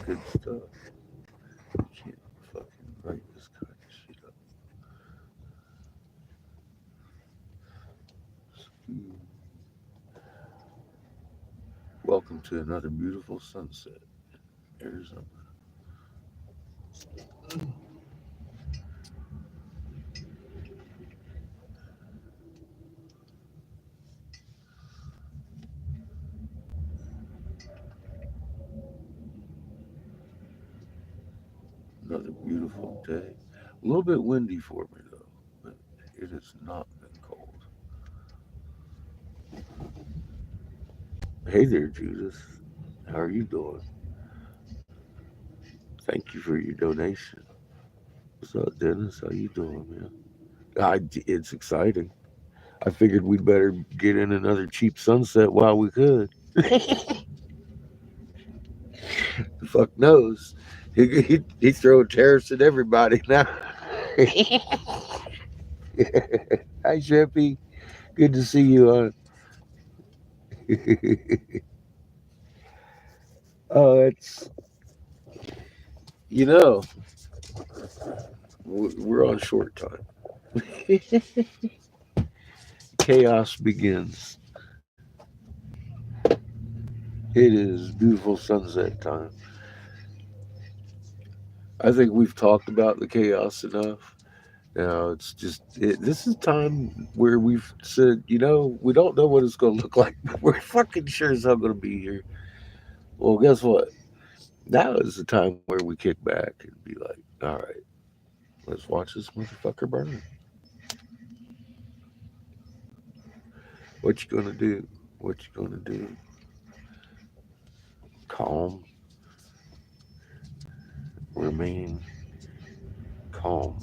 Good stuff. You can't fucking write this kind of shit up. Mm. Welcome to another beautiful sunset, Arizona. Another beautiful day. A little bit windy for me though, but it has not been cold. Hey there, Judith. How are you doing? Thank you for your donation. What's up, Dennis? How you doing, man? It's exciting. I figured we'd better get in another cheap sunset while we could. The fuck knows? He throwing tariffs at everybody now. Hi, Sheppy. Good to see you on. Oh, it's you know we're on short time. Chaos begins. It is beautiful sunset time. I think we've talked about the chaos enough. Now it's just this is time where we've said, we don't know what it's going to look like, but we're fucking sure it's not going to be here. Well, guess what? Now is the time where we kick back and be like, all right, let's watch this motherfucker burn. What you gonna do? What you gonna do? Calm, remain calm.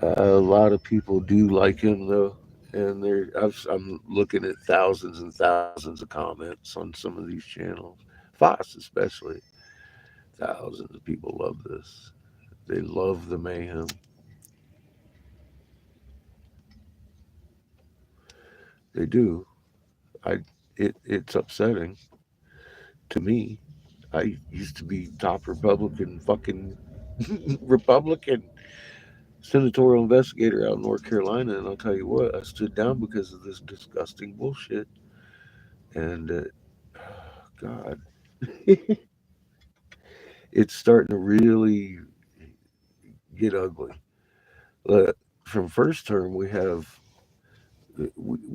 A lot of people do like him though, and I'm looking at thousands and thousands of comments on some of these channels. Fox especially, thousands of people love this. They love the mayhem. They do. It's upsetting to me. I used to be top Republican, fucking Republican senatorial investigator out in North Carolina, and I'll tell you what, I stood down because of this disgusting bullshit. And God, it's starting to really get ugly. Uh, from first term, we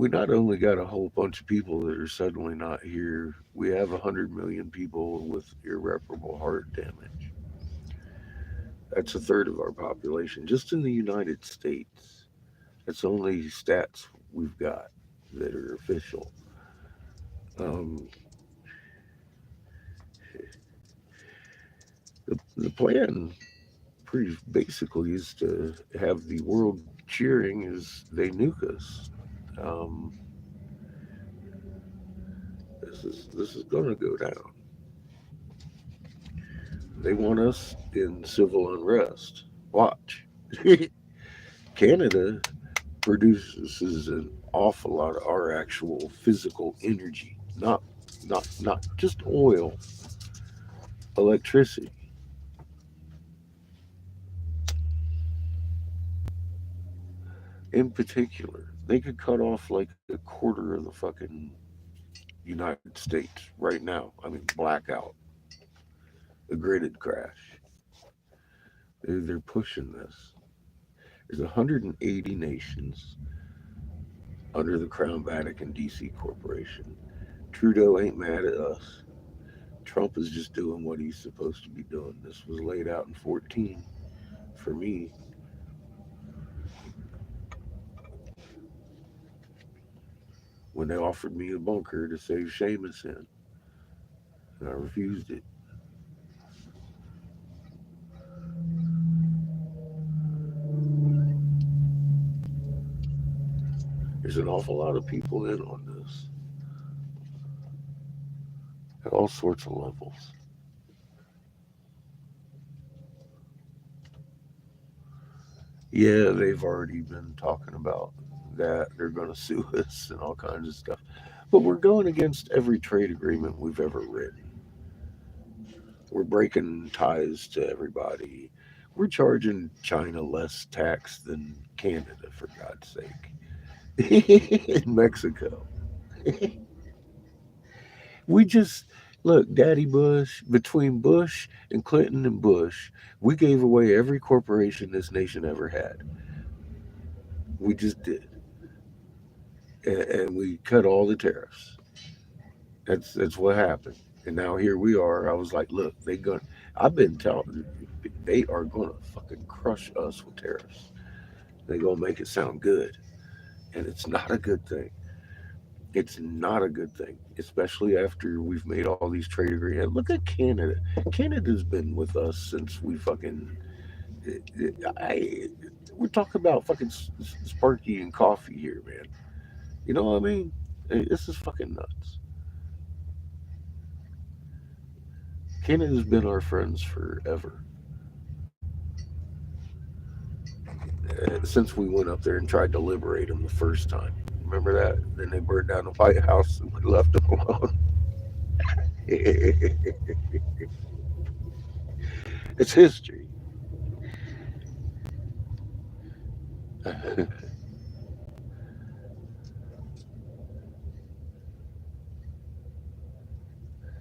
not only got a whole bunch of people that are suddenly not here. We have 100 million people with irreparable heart damage. That's a third of our population just in the United States. That's only stats we've got that are official. Um, the plan pretty basically is to have the world cheering as they nuke us. Um, this is going to go down. They want us in civil unrest. Watch. Canada produces an awful lot of our actual physical energy, not just oil, electricity. In particular, they could cut off like a quarter of the fucking United States right now. I mean, blackout, the grid would crash. They're pushing this. There's 180 nations under the Crown Vatican DC Corporation. Trudeau ain't mad at us. Trump is just doing what he's supposed to be doing. This was laid out in 14 for me when they offered me a bunker to save Seamus in, and I refused it. There's an awful lot of people in on this at all sorts of levels. Yeah, they've already been talking about that. They're going to sue us and all kinds of stuff. But we're going against every trade agreement we've ever written. We're breaking ties to everybody. We're charging China less tax than Canada, for God's sake. In Mexico. We just look, Daddy Bush, between Bush and Clinton and Bush, we gave away every corporation this nation ever had. We just did. And we cut all the tariffs. That's what happened. And now here we are. I was like, look, I've been telling they are gonna fucking crush us with tariffs. They're gonna make it sound good. And it's not a good thing. It's not a good thing, especially after we've made all these trade agreements. Look at Canada. Canada's been with us since we fucking. I, we're talking about fucking Sparky and coffee here, man. You know what I mean? This is fucking nuts. Canada's been our friends forever. Since we went up there and tried to liberate them the first time. Remember that? Then they burned down the White House and we left them alone. It's history.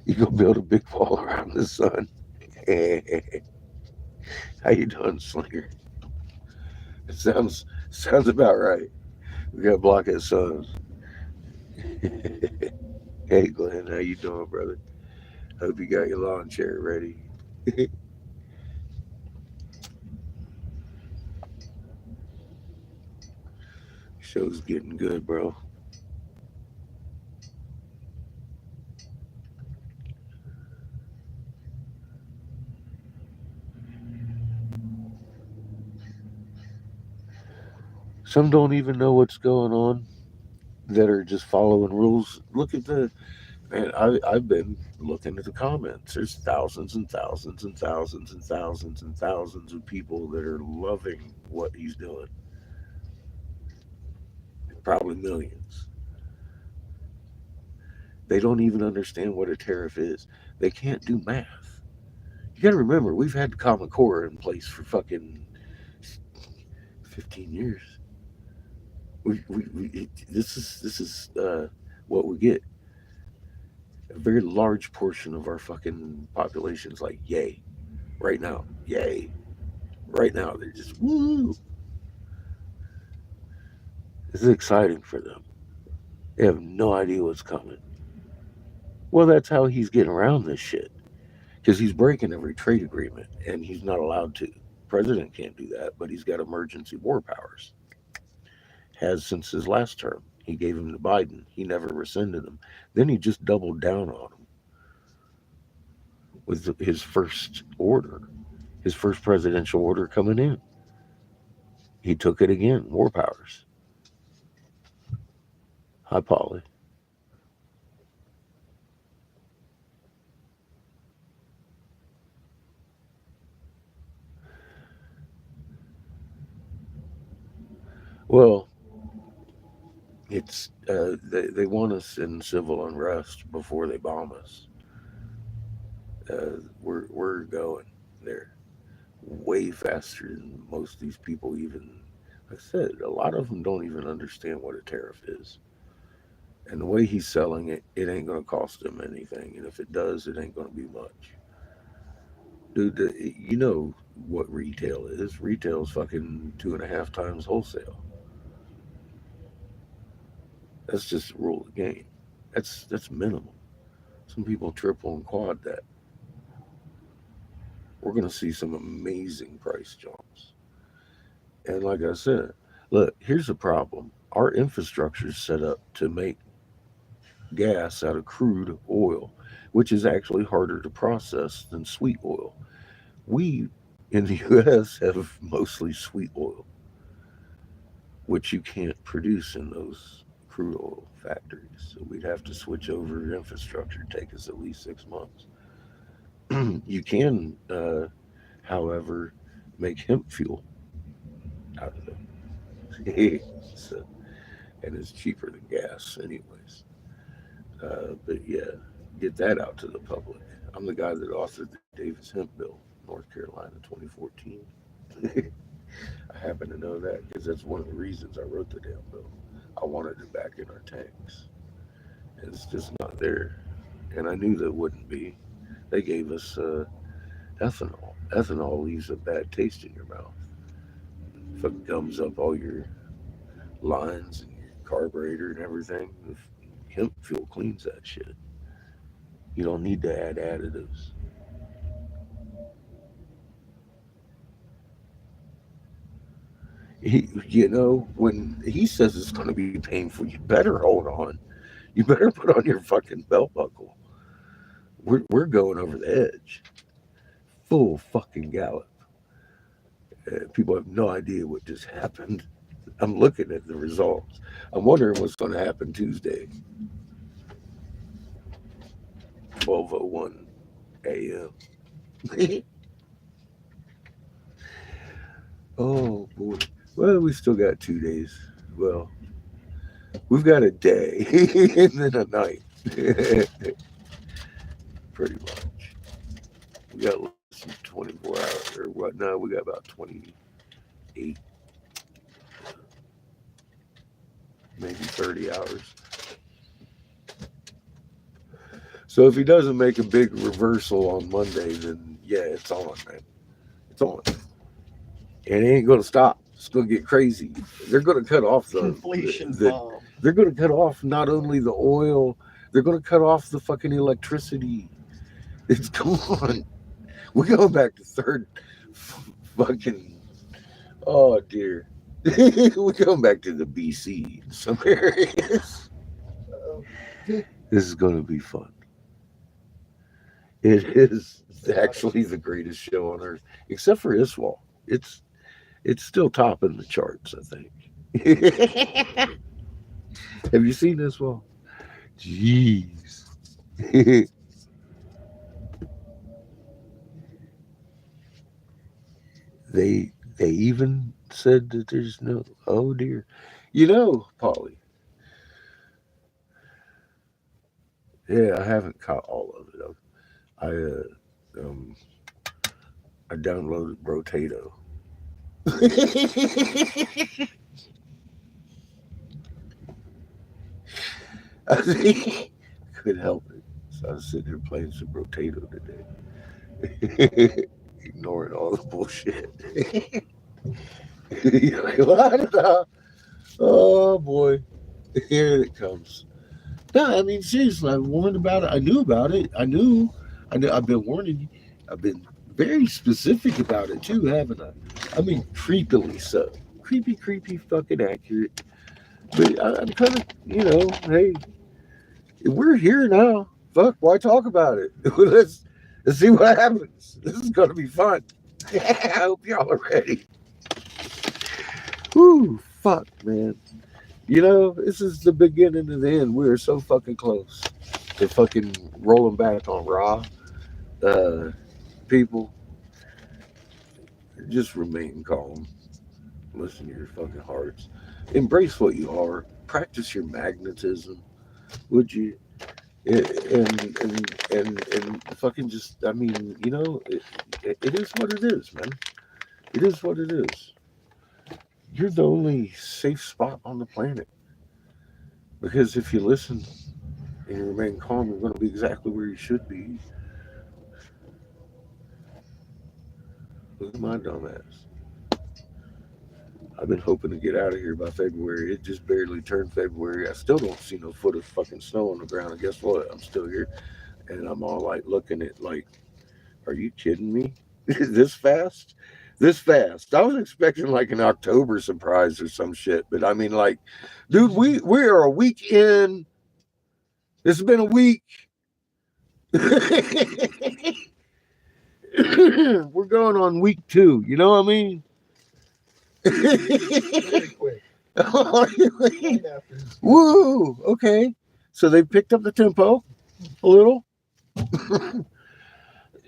You go build a big wall around the sun. How you doing, Slinger? It sounds about right. We got blockhead sons. Hey Glenn, how you doing, brother? Hope you got your lawn chair ready. Show's getting good, bro. Some don't even know what's going on that are just following rules. Look at the man. I've been looking at the comments. There's thousands and thousands and thousands and thousands and thousands of people that are loving what he's doing. Probably millions. They don't even understand what a tariff is. They can't do math. You got to remember, we've had the Common Core in place for fucking 15 years. This is what we get. A very large portion of our fucking population's like, yay, right now, yay, right now. They're just woo. This is exciting for them. They have no idea what's coming. Well, that's how he's getting around this shit because he's breaking every trade agreement and he's not allowed to. President can't do that, but he's got emergency war powers. Has since his last term. He gave him to Biden. He never rescinded them. Then he just doubled down on him with his first order, his first presidential order coming in. He took it again. War powers. Hi, Polly. Well, they want us in civil unrest before they bomb us. We're going there way faster than most of these people even. Like I said, a lot of them don't even understand what a tariff is. And the way he's selling it, it ain't going to cost them anything. And if it does, it ain't going to be much. Dude, you know what retail is. Retail's fucking 2.5 times wholesale. That's just the rule of the game. That's minimum. Some people triple and quad that. We're going to see some amazing price jumps. And like I said, look, here's the problem. Our infrastructure is set up to make gas out of crude oil, which is actually harder to process than sweet oil. We in the US have mostly sweet oil, which you can't produce in those crude oil factories. So we'd have to switch over infrastructure, take us at least 6 months. You can, however, make hemp fuel. out of them. So, and it's cheaper than gas, anyways. But yeah, get that out to the public. I'm the guy that authored the Davis Hemp Bill, North Carolina, 2014. I happen to know that because that's one of the reasons I wrote the damn bill. I wanted it back in our tanks. And it's just not there. And I knew that wouldn't be. They gave us ethanol. Ethanol leaves a bad taste in your mouth. Fucking gums up all your lines and your carburetor and everything. Hemp fuel cleans that shit. You don't need to add additives. When he says it's going to be painful, you better hold on. You better put on your fucking belt buckle. We're going over the edge. Full fucking gallop. People have no idea what just happened. I'm looking at the results. I'm wondering what's going to happen Tuesday, 12:01 a.m. Oh boy. Well, we still got 2 days. Well, we've got a day and then a night. Pretty much. We got less than 24 hours or what? No, we got about 28, maybe 30 hours. So if he doesn't make a big reversal on Monday, then yeah, it's on, man. It's on. And it ain't going to stop. It's going to get crazy. They're going to cut off Inflation bomb. They're going to cut off not only the oil, they're going to cut off the fucking electricity. It's gone. We're going back to third fucking. Oh dear. We're going back to the BC in some areas. This is going to be fun. It is actually the greatest show on earth, except for Iswal. It's still topping the charts, I think. Have you seen Iswal? Jeez. They even said that there's no. Oh dear. Polly. Yeah, I haven't caught all of it. Um, I downloaded Brotato. I couldn't help it. So I was sitting here playing some Brotato today, ignoring all the bullshit. You're like, what the? Oh boy, here it comes. No, I mean seriously, I warned about it. I knew about it. I knew. I've been warning you. I've been very specific about it too, haven't I? I mean, creepily so. Creepy, fucking accurate. But I'm kind of, hey, we're here now. Fuck, why talk about it? Let's see what happens. This is gonna be fun. I hope y'all are ready. Whoo, fuck, man. This is the beginning of the end. We're so fucking close to fucking rolling back on Raw. Uh, People, just remain calm. Listen to your fucking hearts. Embrace what you are. Practice your magnetism, would you? And fucking just, I mean, it is what it is, man. It is what it is. You're the only safe spot on the planet. Because if you listen and you remain calm, you're going to be exactly where you should be. Look at my dumbass. I've been hoping to get out of here by February. It just barely turned February. I still don't see no foot of fucking snow on the ground. And guess what? I'm still here. And I'm all like looking at like, are you kidding me? This fast? This fast. I was expecting like an October surprise or some shit. But I mean like, dude, we are a week in. It's been a week. We're going on week 2. You know what I mean? Very quick. Woo! Okay. So they picked up the tempo a little.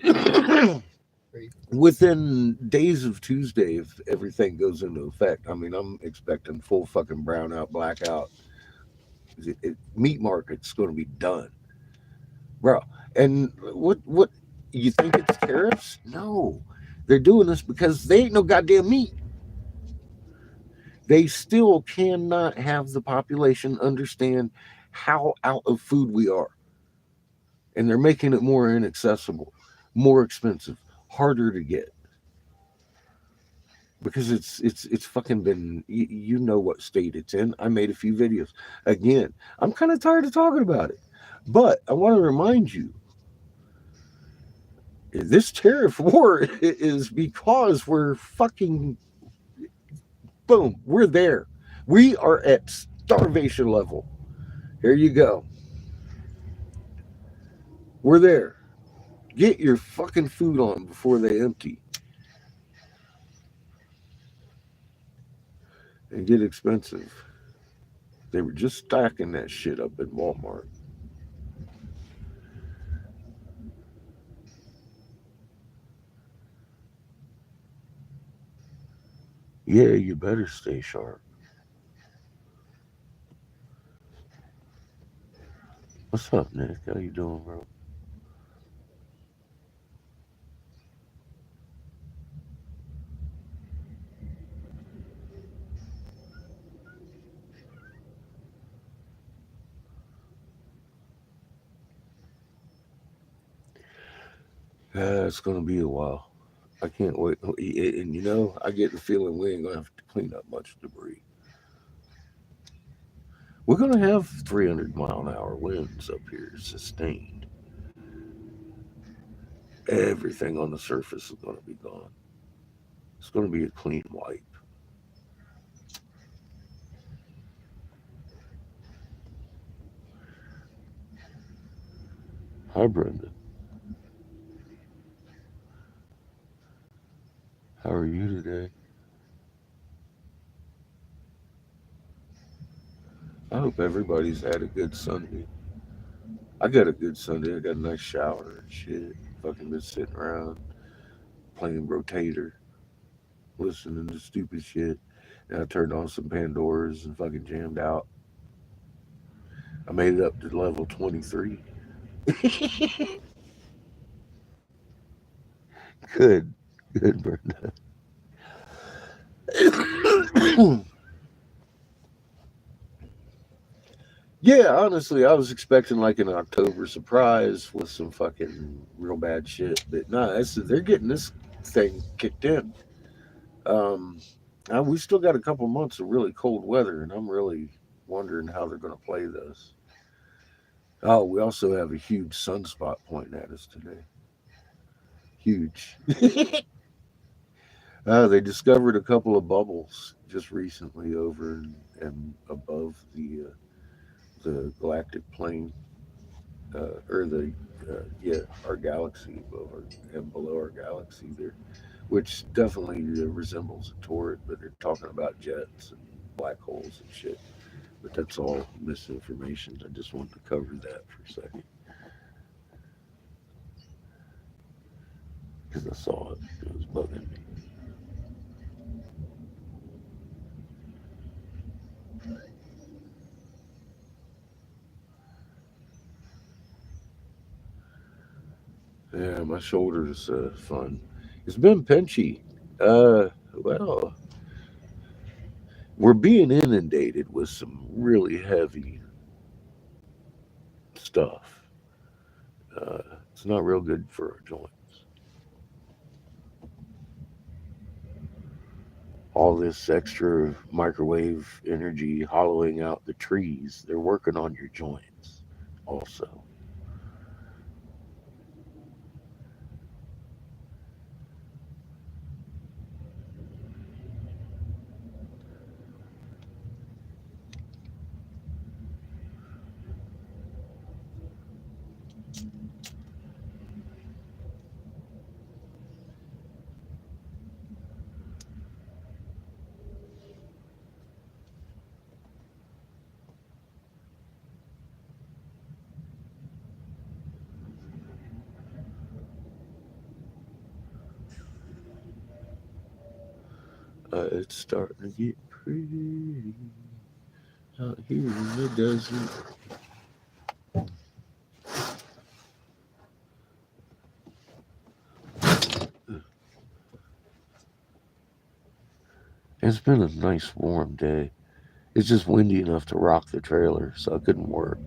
Very within days of Tuesday, if everything goes into effect. I mean, I'm expecting full fucking brownout, blackout. Meat market's going to be done, bro. And what you think it's tariffs? No, they're doing this because they ain't no goddamn meat. They still cannot have the population understand how out of food we are, and they're making it more inaccessible, more expensive, harder to get. Because it's fucking been you know what state it's in. I made a few videos. Again, I'm kind of tired of talking about it, but I want to remind you, this tariff war is because we're fucking boom, we're there. We are at starvation level. Here you go. We're there. Get your fucking food on before they empty and get expensive. They were just stacking that shit up at Walmart. Yeah, you better stay sharp. What's up, Nick? How you doing, bro? It's gonna be a while. I can't wait. And you know, I get the feeling we ain't gonna have to clean up much debris. We're gonna have 300-mile-an-hour winds up here, sustained. Everything on the surface is gonna be gone. It's gonna be a clean wipe. Hi, Brenda. How are you today? I hope everybody's had a good Sunday. I got a good Sunday. I got a nice shower and shit. Fucking been sitting around playing Rotator, listening to stupid shit. And I turned on some Pandoras and fucking jammed out. I made it up to level 23. Good, good, Brenda. Yeah, honestly, I was expecting like an October surprise with some fucking real bad shit, but nah, they're getting this thing kicked in. Um, we still got a couple months of really cold weather, and I'm really wondering how they're going to play this. Oh, we also have a huge sunspot pointing at us today. Huge. They discovered a couple of bubbles just recently over and above the galactic plane, or the yeah, our galaxy above and below our galaxy there, which definitely resembles a torrid. But they're talking about jets and black holes and shit. But that's all misinformation. I just wanted to cover that for a second because I saw it. It was bugging me. Yeah, my shoulder's fun. It's been pinchy. Well, we're being inundated with some really heavy stuff. It's not real good for our joints. All this extra microwave energy hollowing out the trees, they're working on your joints also. It's starting to get pretty out here in the desert. It's been a nice warm day. It's just windy enough to rock the trailer, so I couldn't work.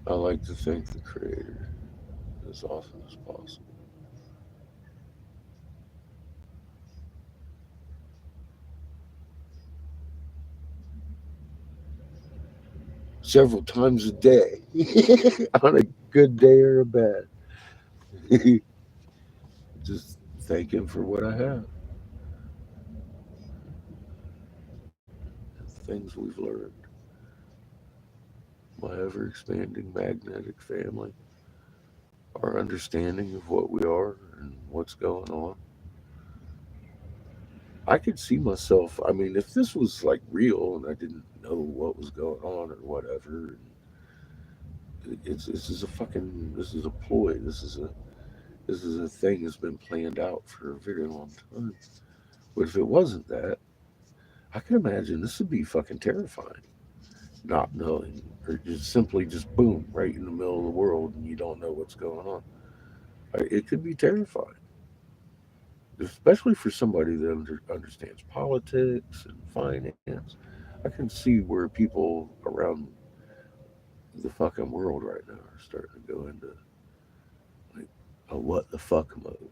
I like to thank the Creator as often as possible. Several times a day, on a good day or a bad. Just thank Him for what I have, things we've learned, my ever expanding magnetic family, our understanding of what we are and what's going on. I could see myself. I mean, if this was like real and I didn't know what was going on or whatever, it's this is a fucking this is a ploy. This is a thing that's been planned out for a very long time. But if it wasn't that, I can imagine this would be fucking terrifying. Not knowing, or just simply just boom, right in the middle of the world, and you don't know what's going on. It could be terrifying, especially for somebody that understands politics and finance. I can see where people around the fucking world right now are starting to go into like a what the fuck mode.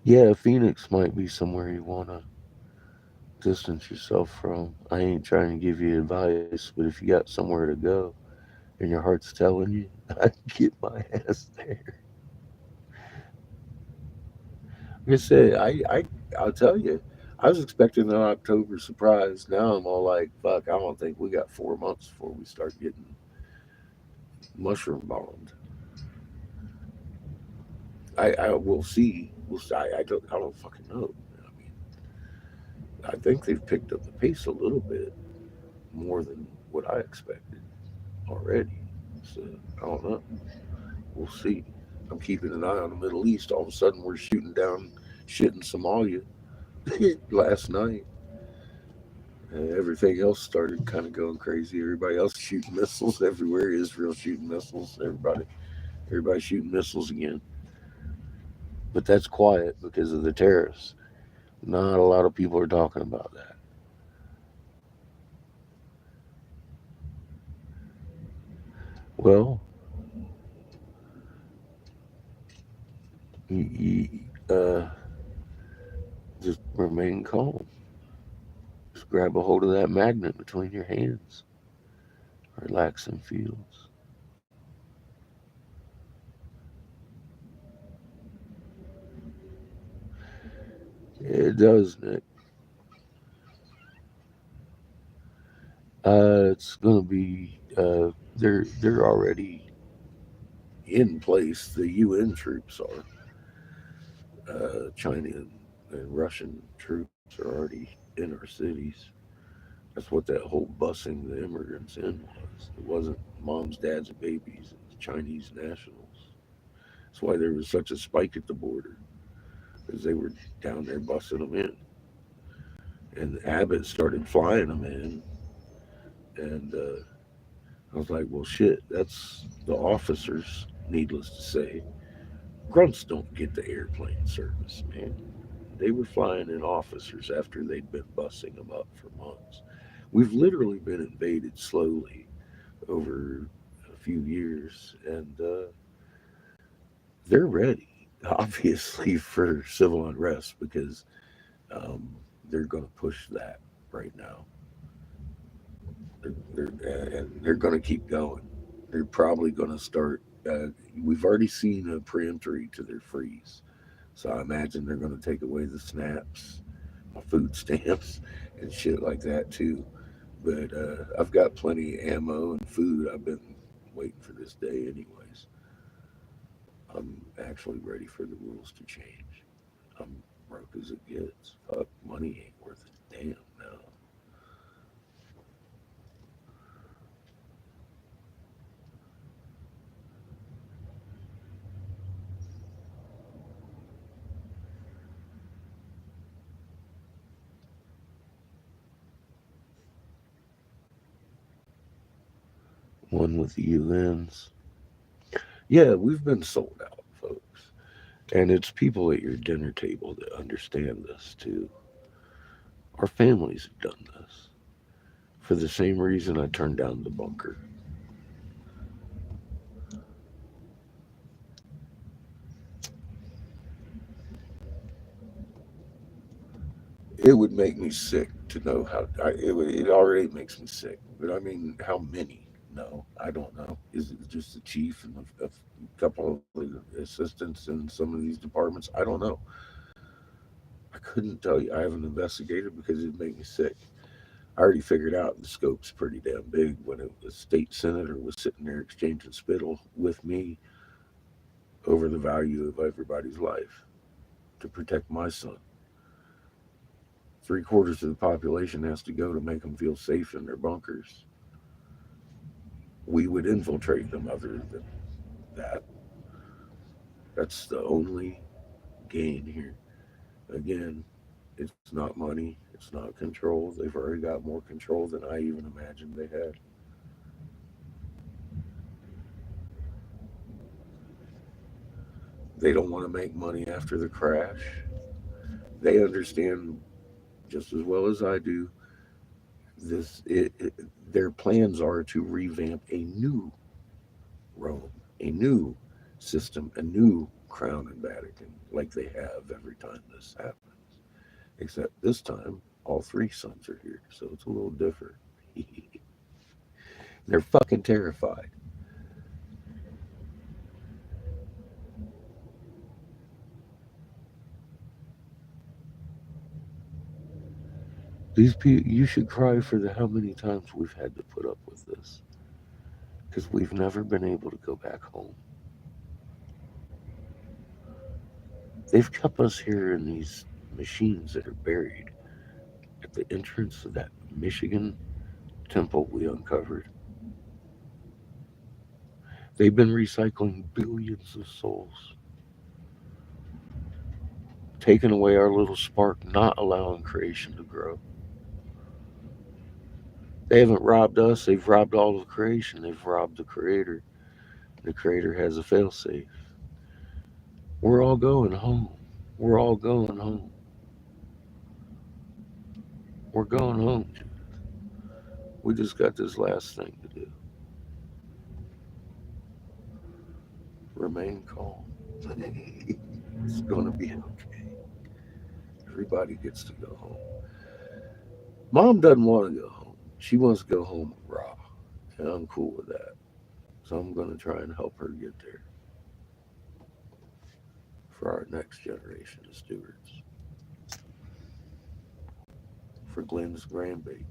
Yeah, Phoenix might be somewhere you want to distance yourself from. I ain't trying to give you advice, but if you got somewhere to go and your heart's telling you, I'd get my ass there. Like I said, I'll tell you, I was expecting an October surprise. Now I'm all like, fuck, I don't think we got 4 months before we start getting mushroom bombed. I will see. We'll see. I don't fucking know. I mean, I think they've picked up the pace a little bit more than what I expected already. So I don't know. We'll see. I'm keeping an eye on the Middle East. All of a sudden, we're shooting down shit in Somalia last night. And everything else started kind of going crazy. Everybody else shooting missiles everywhere. Israel shooting missiles. Everybody shooting missiles again. But that's quiet because of the tariffs. Not a lot of people are talking about that. Well, just remain calm. Just grab a hold of that magnet between your hands. Relaxing feels. It does, Nick. It's gonna be. They're already in place. The UN troops are. China and Russian troops are already in our cities. That's what that whole busing the immigrants in was. It wasn't moms, dads, and babies. It was Chinese nationals. That's why there was such a spike at the border, because they were down there busing them in. And Abbott started flying them in, and I was like, well, shit, that's the officers, needless to say. Grunts don't get the airplane service, man. They were flying in officers after they'd been busing them up for months. We've literally been invaded slowly over a few years, and they're ready, obviously, for civil unrest because um, they're going to push that right now. And they're going to keep going. They're probably going to start. We've already seen a preentry to their freeze, so I imagine they're going to take away the snaps, my food stamps, and shit like that too. But I've got plenty of ammo and food. I've been waiting for this day, anyways. I'm actually ready for the rules to change. I'm broke as it gets. Fuck, money ain't worth a damn now. One with the UNs. Yeah, we've been sold out, folks. And it's people at your dinner table that understand this too. Our families have done this. For the same reason I turned down the bunker. It would make me sick to know how. It already makes me sick. But I mean, how many? No, I don't know. Is it just the chief and a couple of the assistants in some of these departments? I don't know. I couldn't tell you. I haven't investigated because it'd make me sick. I already figured out the scope's pretty damn big when a state senator was sitting there exchanging spittle with me over the value of everybody's life to protect my son. Three-quarters of the population has to go to make them feel safe in their bunkers. We would infiltrate them other than that. That's the only gain here. Again, it's not money, it's not control. They've already got more control than I even imagined they had. They don't want to make money after the crash. They understand just as well as I do their plans are to revamp a new Rome, a new system, a new crown and Vatican, like they have every time this happens. Except this time, all three sons are here, so it's a little different. They're fucking terrified. These people, you should cry for the how many times we've had to put up with this, because we've never been able to go back home. They've kept us here in these machines that are buried at the entrance of that Michigan temple we uncovered. They've been recycling billions of souls, taking away our little spark, not allowing creation to grow. They haven't robbed us, they've robbed all of creation. They've robbed the Creator. The Creator has a failsafe. We're all going home. We're all going home. We're going home. We just got this last thing to do. Remain calm. It's going to be okay. Everybody gets to go home. Mom doesn't want to go home. She wants to go home raw. And I'm cool with that. So I'm going to try and help her get there for our next generation of stewards, for Glenn's grandbaby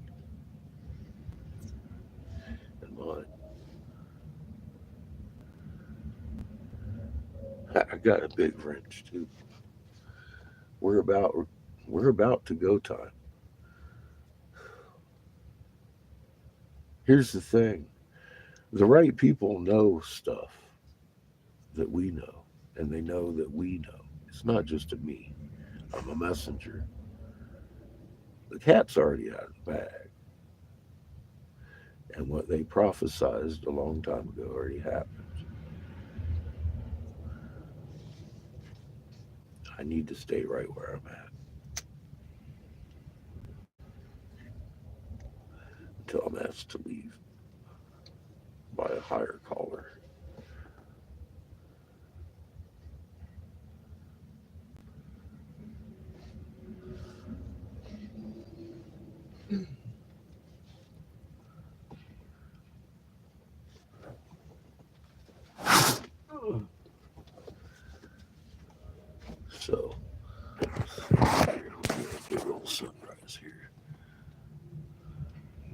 and mine. I got a big wrench too. We're about we're about to go time. Here's the thing. The right people know stuff that we know, and they know that we know. It's not just a me. I'm a messenger. The cat's already out of the bag, and what they prophesized a long time ago already happened. I need to stay right where I'm at until I'm asked to leave by a higher caller.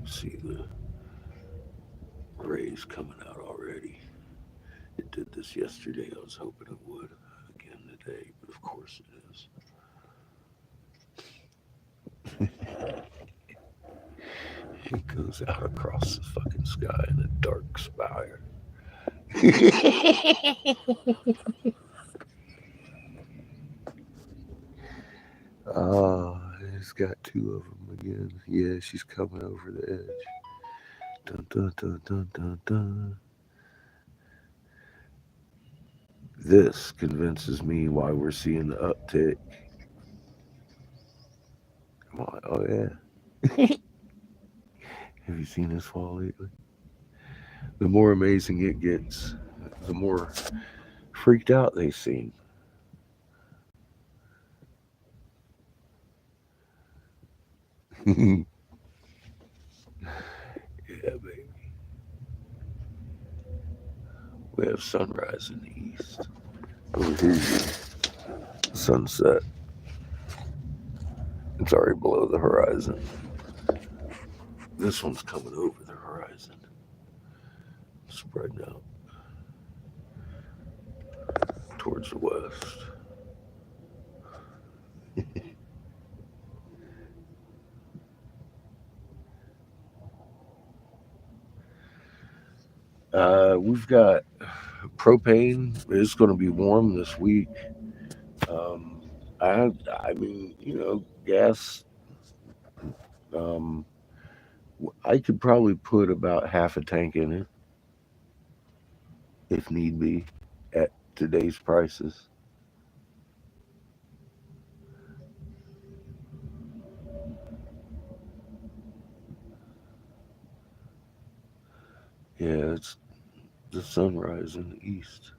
See the rays coming out already. It did this yesterday. I was hoping it would again today, but of course it is. It goes out across the fucking sky in a dark spire. Ah, it's got two of them again. Yeah, she's coming over the edge. Dun dun dun dun dun dun. This convinces me why we're seeing the uptick. Come on, oh yeah. Have you seen this fall lately? The more amazing it gets, the more freaked out they seem. Yeah, baby. We have sunrise in the east. Over here, sunset. It's already below the horizon. This one's coming over the horizon, spreading out towards the west. We've got propane. It's going to be warm this week. Um, I mean, gas. Um, I could probably put about half a tank in it if need be at today's prices. Yeah, it's the sunrise in the east.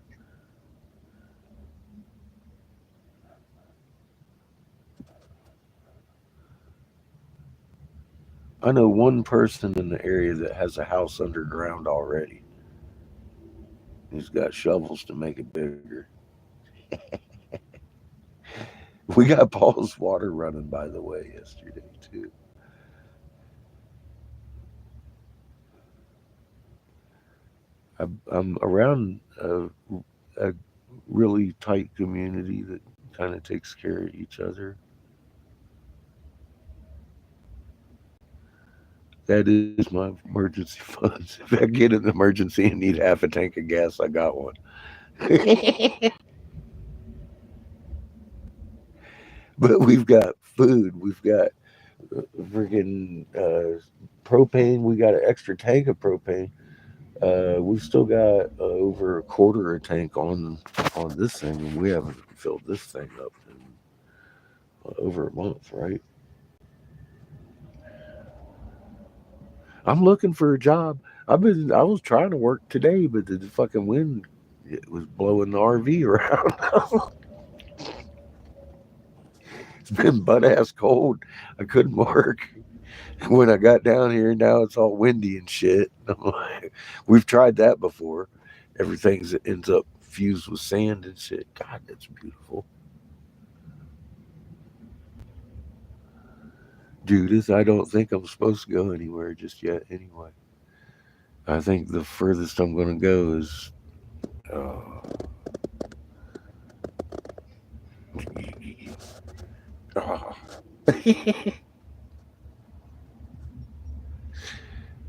I know one person in the area that has a house underground already. He's got shovels to make it bigger. We got Paul's water running, by the way, yesterday, too. I'm around a really tight community that kind of takes care of each other. That is my emergency funds. If I get an emergency and need half a tank of gas, I got one. But we've got food. We've got freaking propane. We got an extra tank of propane. We've still got over a quarter a tank on this thing, and we haven't filled this thing up in over a month, right? I'm looking for a job. I was trying to work today, but the fucking wind it was blowing the RV around. It's been butt ass cold. I couldn't work. When I got down here, now it's all windy and shit. I'm like, we've tried that before. Everything's ends up fused with sand and shit. God, that's beautiful. Judith, I don't think I'm supposed to go anywhere just yet. Anyway, I think the furthest I'm going to go is. Uh,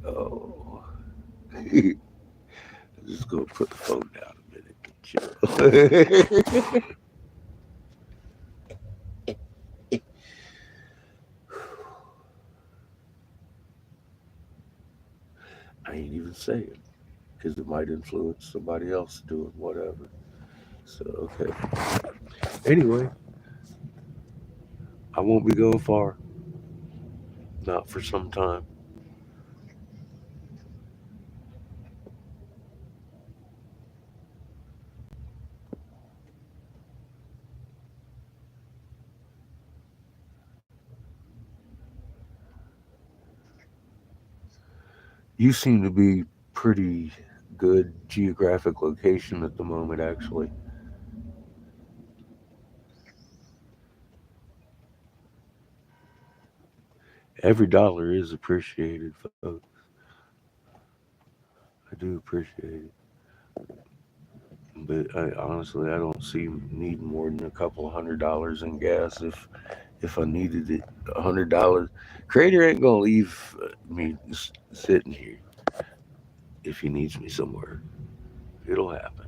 oh, I'm just gonna put the phone down a minute and chill. I ain't even saying because it might influence somebody else doing whatever. So okay. Anyway, I won't be going far. Not for some time. You seem to be pretty good geographic location at the moment, actually. Every dollar is appreciated, folks. I do appreciate it. But honestly, I don't see needing more than a couple $100 in gas if I needed it. $100. Creator ain't gonna leave me sitting here if he needs me somewhere. It'll happen.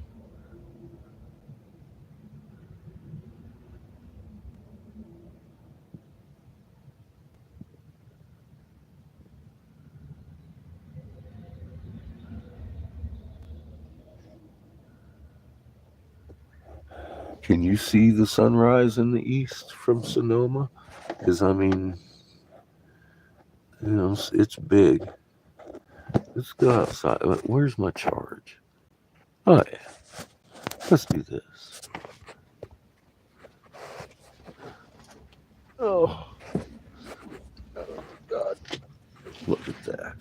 Can you see the sunrise in the east from Sonoma? Because I mean, it's big. Let's go outside. Where's my charge? Oh yeah, let's do this. Oh God, look at that.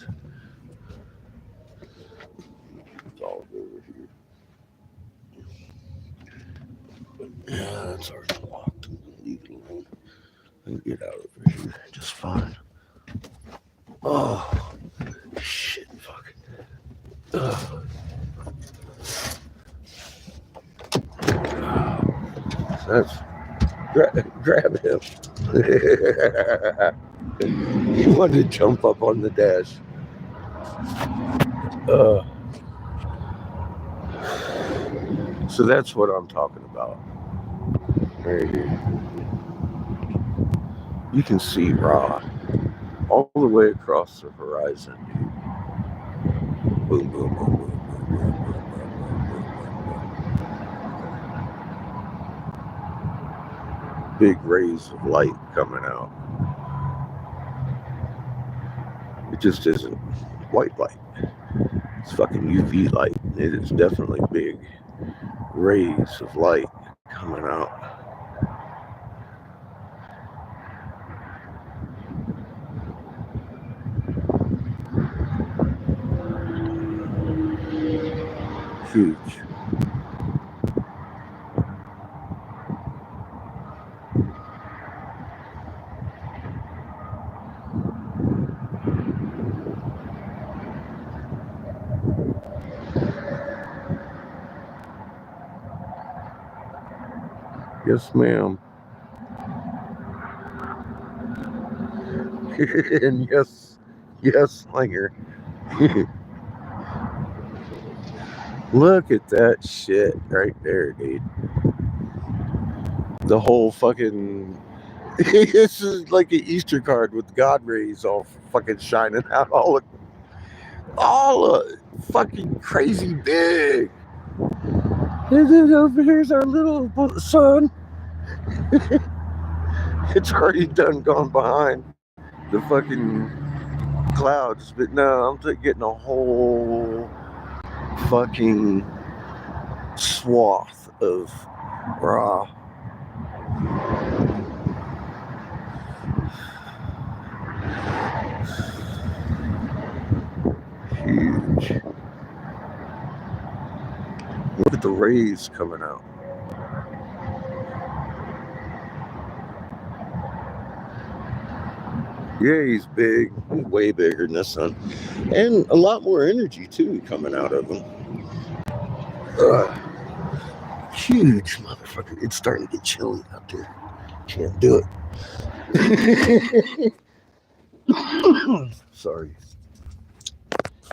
It's all over here. Yeah, it's already locked. Leave it alone. I can get out over here just fine. Oh shit, fuck. Oh, that's grab him. He wanted to jump up on the dash. Uh, so that's what I'm talking about right here. You can see Ra all the way across the horizon. Boom, boom, boom, boom, boom, boom, boom, boom. Big rays of light coming out. It just isn't white light. It's fucking UV light. It is definitely big rays of light coming out. Huge. Yes, ma'am. And yes, Slinger. Look at that shit right there, dude. The whole fucking. This is like an Easter card with God rays all fucking shining out. All fucking crazy big. And then over here's our little sun. It's already done gone behind the fucking clouds. But no, I'm getting a whole fucking swath of raw. Huge. Look at the rays coming out. Yeah, he's big. He's way bigger than the sun. And a lot more energy, too, coming out of him. Huge motherfucker. It's starting to get chilly out there. Can't do it. Sorry.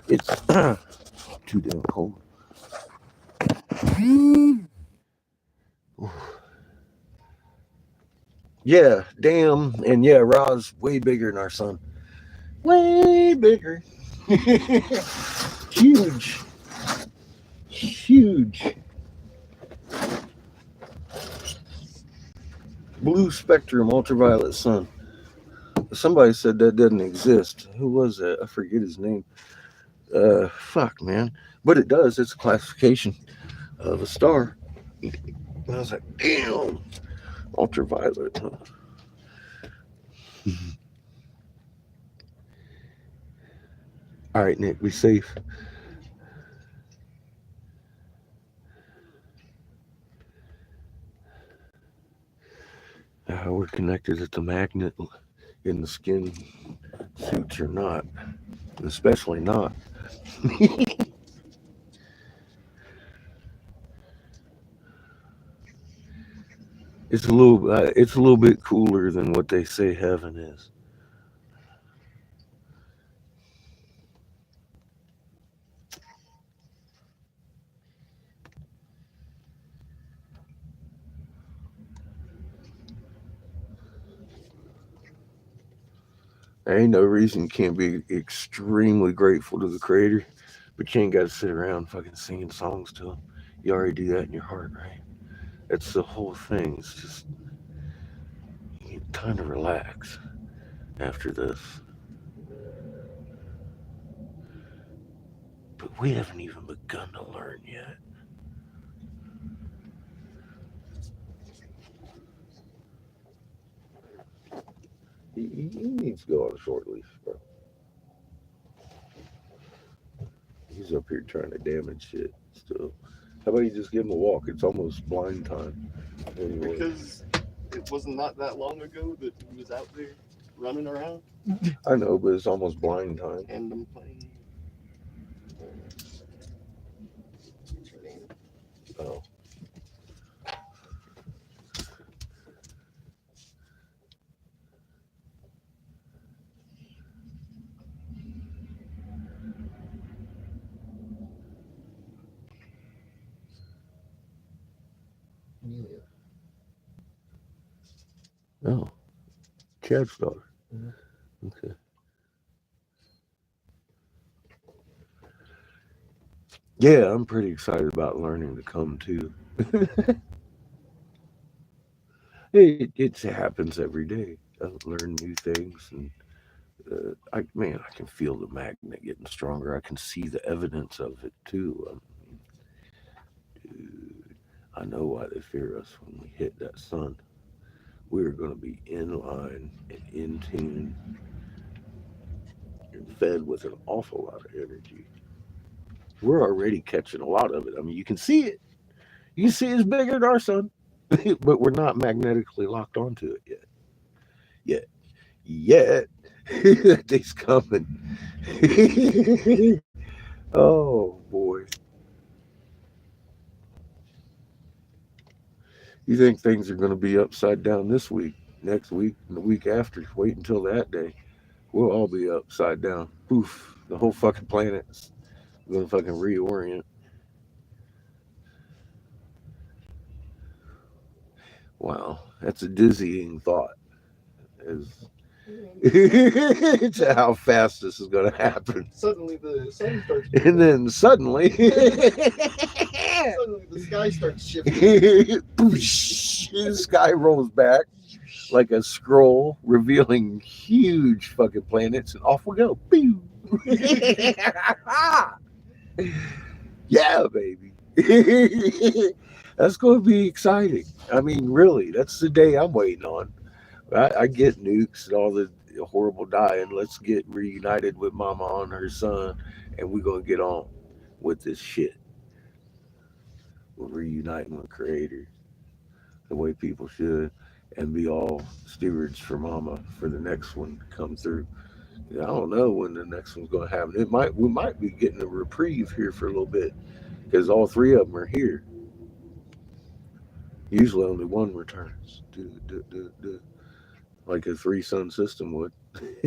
It's too damn cold. Yeah, damn. And yeah, Ra's way bigger than our sun. Way bigger. Huge. Huge. Blue spectrum ultraviolet sun. Somebody said that doesn't exist. Who was that? I forget his name. Fuck, man. But it does. It's a classification of a star. And I was like, damn, ultraviolet. Huh? All right, Nick, be safe. We're connected at the magnet in the skin suits or not, especially not. It's a little bit cooler than what they say heaven is. There ain't no reason you can't be extremely grateful to the Creator, but you ain't got to sit around fucking singing songs to Him. You already do that in your heart, right? That's the whole thing. It's just you kind of relax after this. But we haven't even begun to learn yet. He needs to go on a short leash, bro. He's up here trying to damage shit still. How about you just give him a walk? It's almost blind time. Anyway. Because it wasn't not that long ago that he was out there running around. I know, but it's almost blind time. And I'm playing. What's her name? Oh. Amelia. Oh. Chad's daughter. Mhm. Okay. Yeah, I'm pretty excited about learning to come too. It happens every day. I learn new things, and I can feel the magnet getting stronger. I can see the evidence of it too. Dude, I know why they fear us when we hit that sun. We're going to be in line and in tune and fed with an awful lot of energy. We're already catching a lot of it. I mean, you can see it. You can see it's bigger than our sun, but we're not magnetically locked onto it yet. Yet. Yet. That day's coming. Oh, boy. You think things are going to be upside down this week, next week, and the week after? Wait until that day. We'll all be upside down. Poof. The whole fucking planet's going to fucking reorient. Wow. That's a dizzying thought. As to how fast this is going to happen. Suddenly the sun starts And moving. then suddenly, Suddenly the sky starts shifting. the sky rolls back like a scroll revealing huge fucking planets, and off we go. Pew. Yeah, baby. That's going to be exciting. I mean, really, that's the day I'm waiting on. I get nukes and all the horrible dying. Let's get reunited with Mama on her son, and we're going to get on with this shit. We're reuniting with Creator the way people should, and be all stewards for Mama for the next one to come through. I don't know when the next one's going to happen. We might be getting a reprieve here for a little bit because all three of them are here. Usually only one returns, like a three sun system would.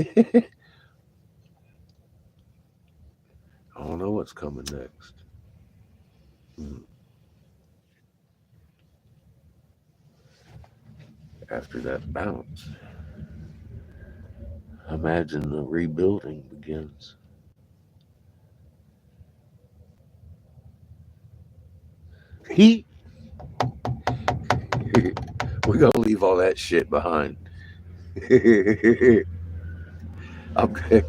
I don't know what's coming next. Mm. After that bounce, imagine the rebuilding begins. He, we're gonna leave all that shit behind. Okay,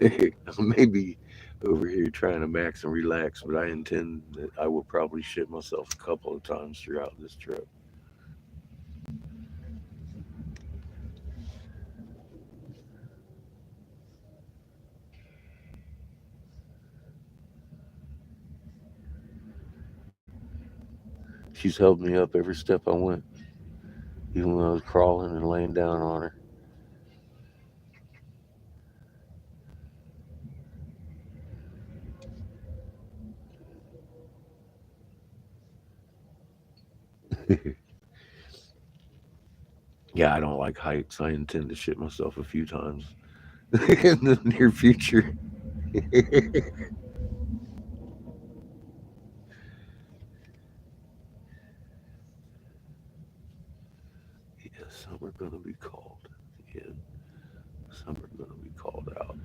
I may be over here trying to max and relax, but I intend that I will probably shit myself a couple of times throughout this trip. She's held me up every step I went, even when I was crawling and laying down on her. Yeah, I don't like heights. I intend to shit myself a few times in the near future. Yeah, some are gonna be called. Yeah, some are gonna be called out.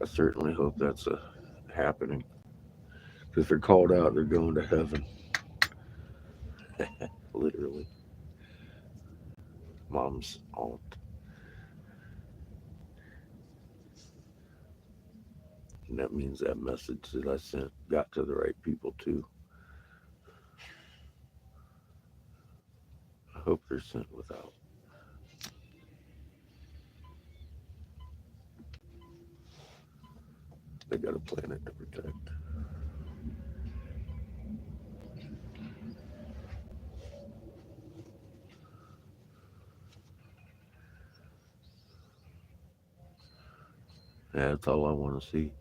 I certainly hope that's happening. Because if they're called out, they're going to heaven. Literally. Mom's aunt. And that means that message that I sent got to the right people too. I hope they're sent without. They got a planet to protect. Yeah, that's all I want to see.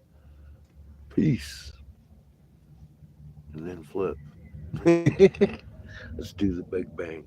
Peace. And then flip. Let's do the Big Bang.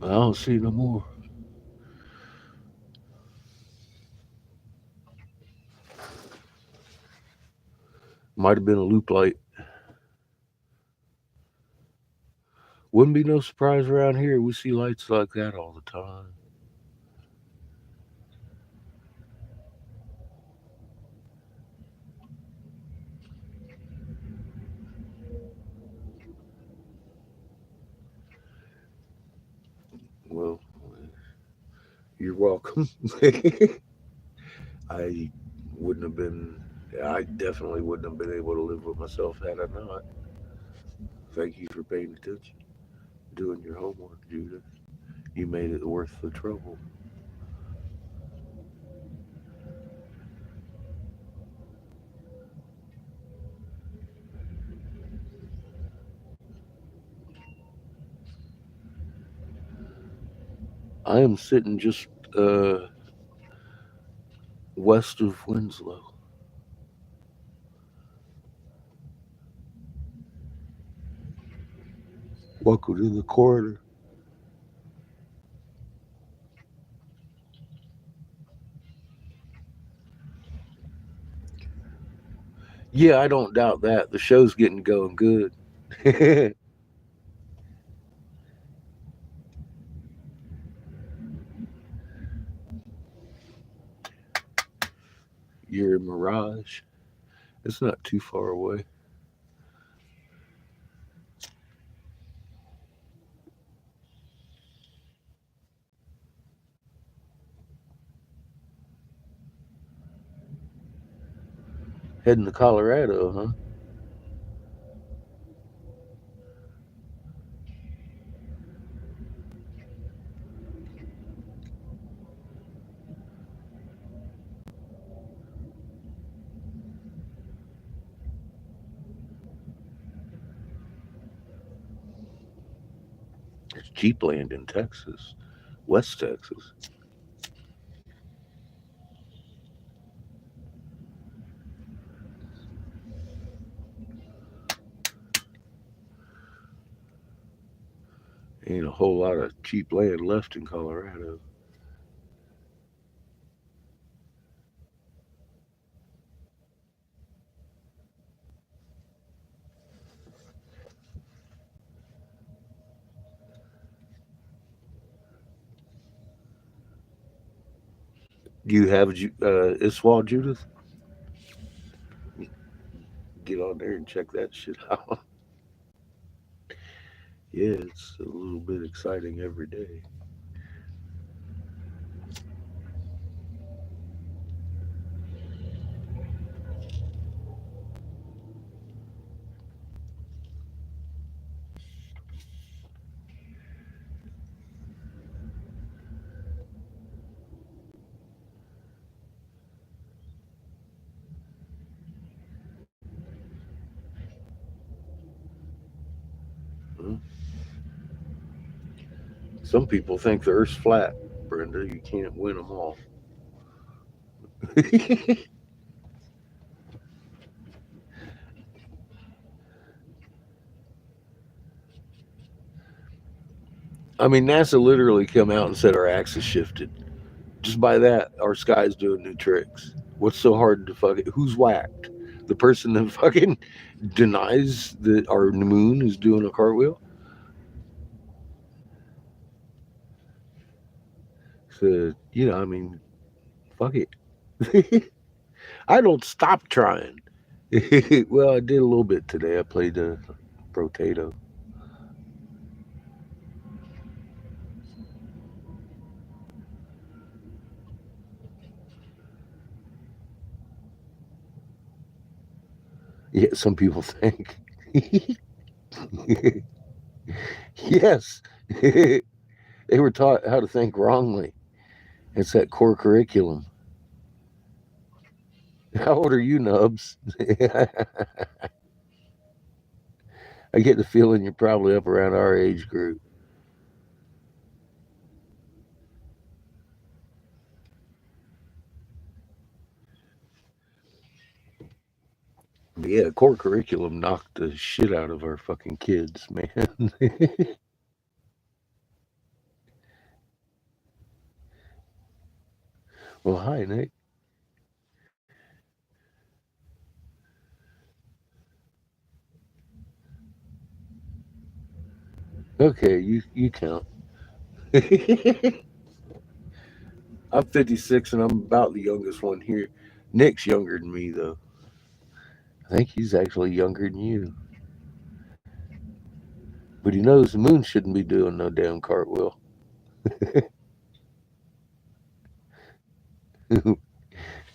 I don't see no more. Might have been a loop light. Wouldn't be no surprise around here. We see lights like that all the time. Well, you're welcome. I wouldn't have been, I definitely wouldn't have been able to live with myself had I not. Thank you for paying attention, doing your homework, Judith. You made it worth the trouble. I am sitting just uh, west of Winslow. Welcome to the corridor. Yeah, I don't doubt that. The show's getting going good. You're in Mirage. It's not too far away. Heading to Colorado, huh? It's Jeep land in Texas, West Texas. Ain't a whole lot of cheap land left in Colorado. You have Iswal, Judith? Get on there and check that shit out. Yeah, it's a little bit exciting every day. Some people think the Earth's flat, Brenda. You can't win them all. I mean, NASA literally come out and said our axis shifted. Just by that, our sky's doing new tricks. What's so hard to fuck it? Who's whacked? The person that fucking denies that our moon is doing a cartwheel? So, I mean, fuck it. I don't stop trying. Well, I did a little bit today. I played the potato. Yeah, some people think. Yes. They were taught how to think wrongly. It's that core curriculum. How old are you, Nubs? I get the feeling you're probably up around our age group. But yeah, core curriculum knocked the shit out of our fucking kids, man. Well, hi, Nick. Okay, you count. I'm 56 and I'm about the youngest one here. Nick's younger than me, though. I think he's actually younger than you. But he knows the moon shouldn't be doing no damn cartwheel.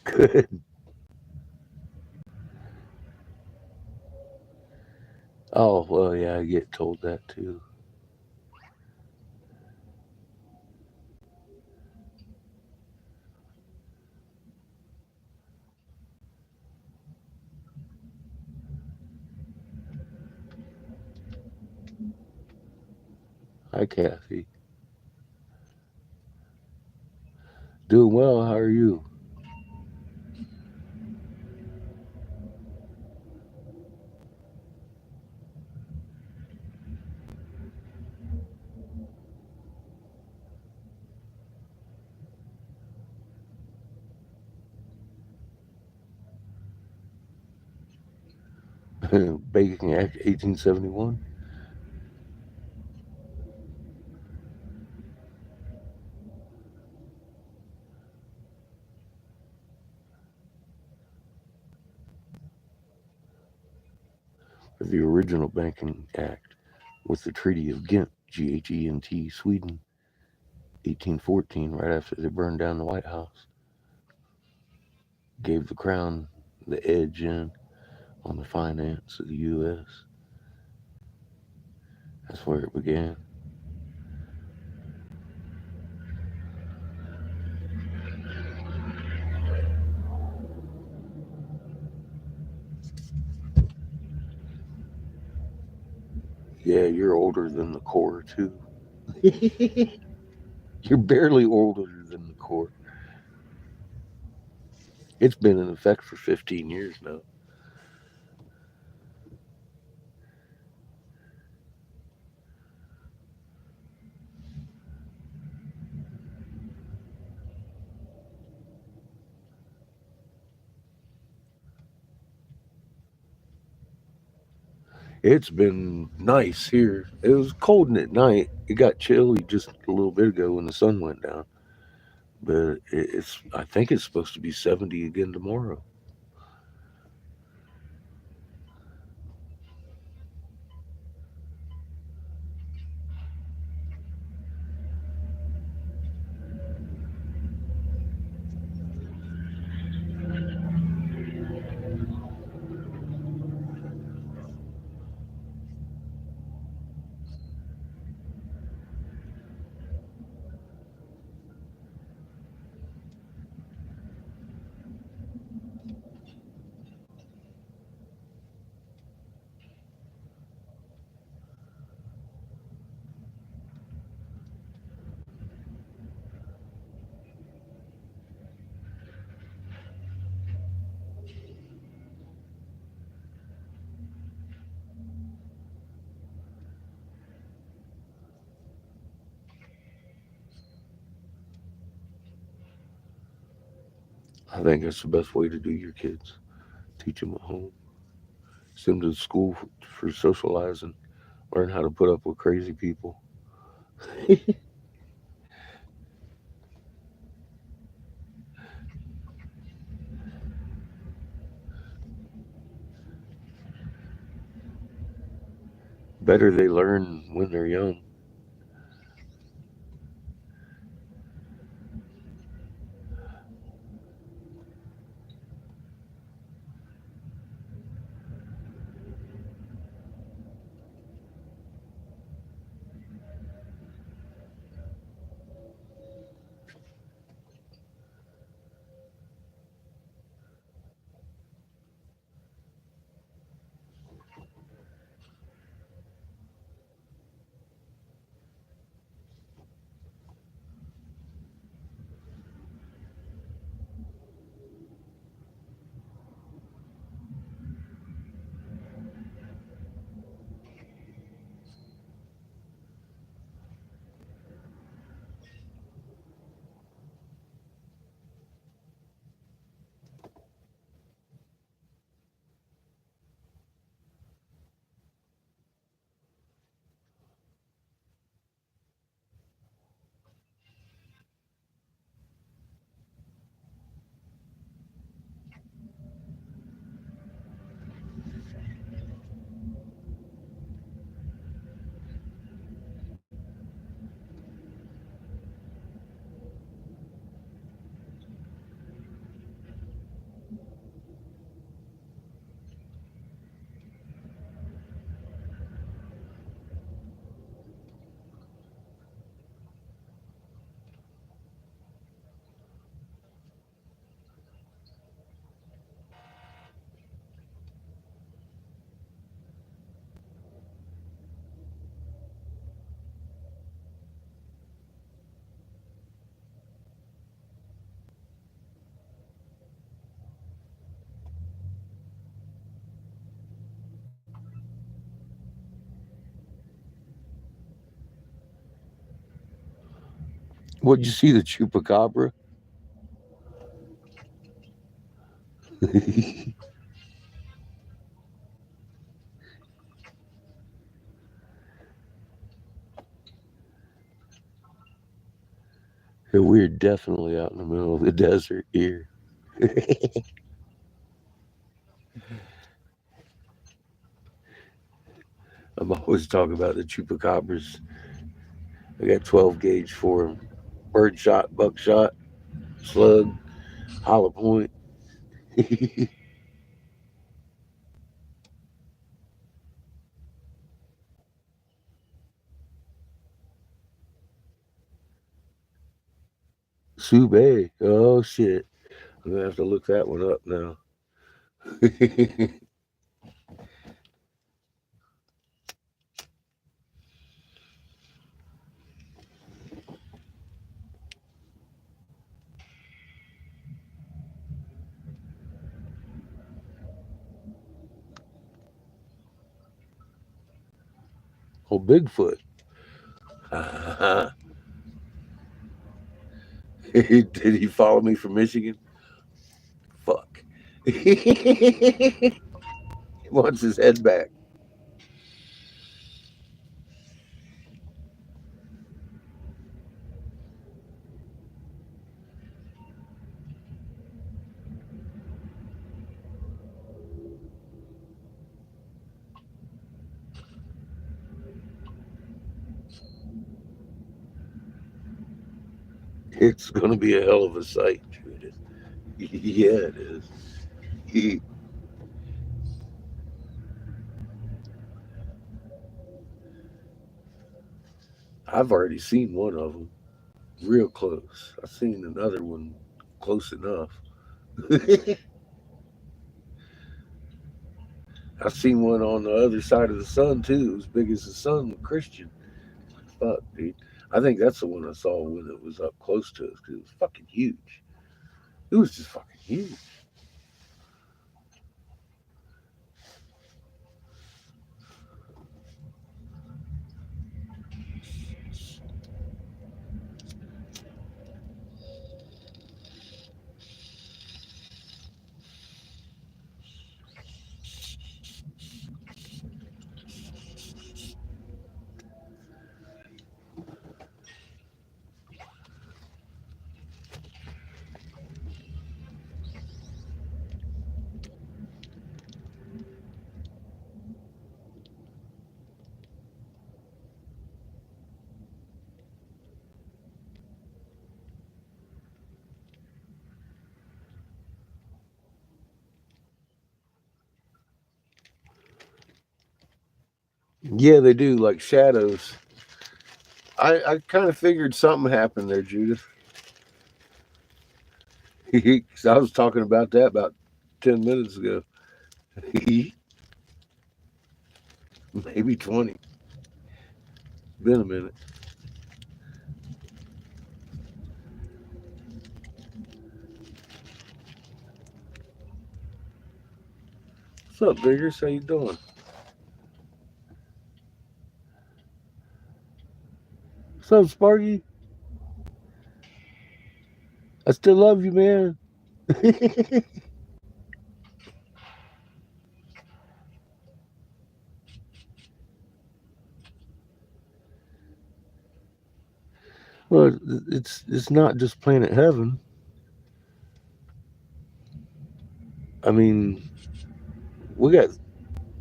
Good. Oh, well, yeah, I get told that too. Hi, Kathy. Doing well. How are you? Baking Act 1871. The original Banking Act with the Treaty of Ghent, Ghent, Sweden, 1814, right after they burned down the White House. Gave the crown the edge in on the finance of the U.S. That's where it began. Yeah, you're older than the core, too. You're barely older than the core. It's been in effect for 15 years now. It's been nice here. It was cold at night. It got chilly just a little bit ago when the sun went down. But it's I think it's supposed to be 70 again tomorrow. I think that's the best way to do your kids. Teach them at home. Send them to school for socializing. Learn how to put up with crazy people. Better they learn when they're young. What you see the chupacabra? We're definitely out in the middle of the desert here. I'm always talking about the chupacabras. I got 12 gauge for them. Bird shot, buckshot, slug, hollow point. Sube. Oh shit. I'm gonna have to look that one up now. Oh, Bigfoot. Did he follow me from Michigan? Fuck. He wants his head back. It's gonna be a hell of a sight, Judith. Yeah, it is. He, I've already seen one of them real close. I've seen another one close enough. I've seen one on the other side of the sun too, as big as the sun with Christian. Fuck, dude. I think that's the one I saw when it was up close to us because it was fucking huge. It was just fucking huge. Yeah, they do, like shadows. I kind of figured something happened there, Judith. 'Cause I was talking about that about 10 minutes ago. Maybe 20. Been a minute. What's up, Biggers? How you doing? What's up, Sparky? I still love you, man. Well, it's not just planet heaven. I mean, we got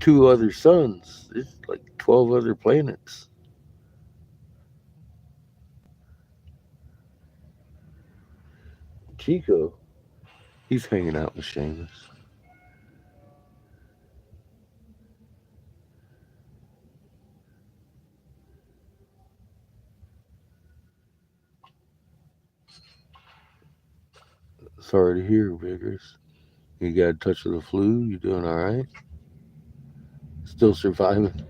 two other suns. It's like 12 other planets. Chico, he's hanging out with Seamus. Sorry to hear, Biggers. You got a touch of the flu? You doing all right? Still surviving?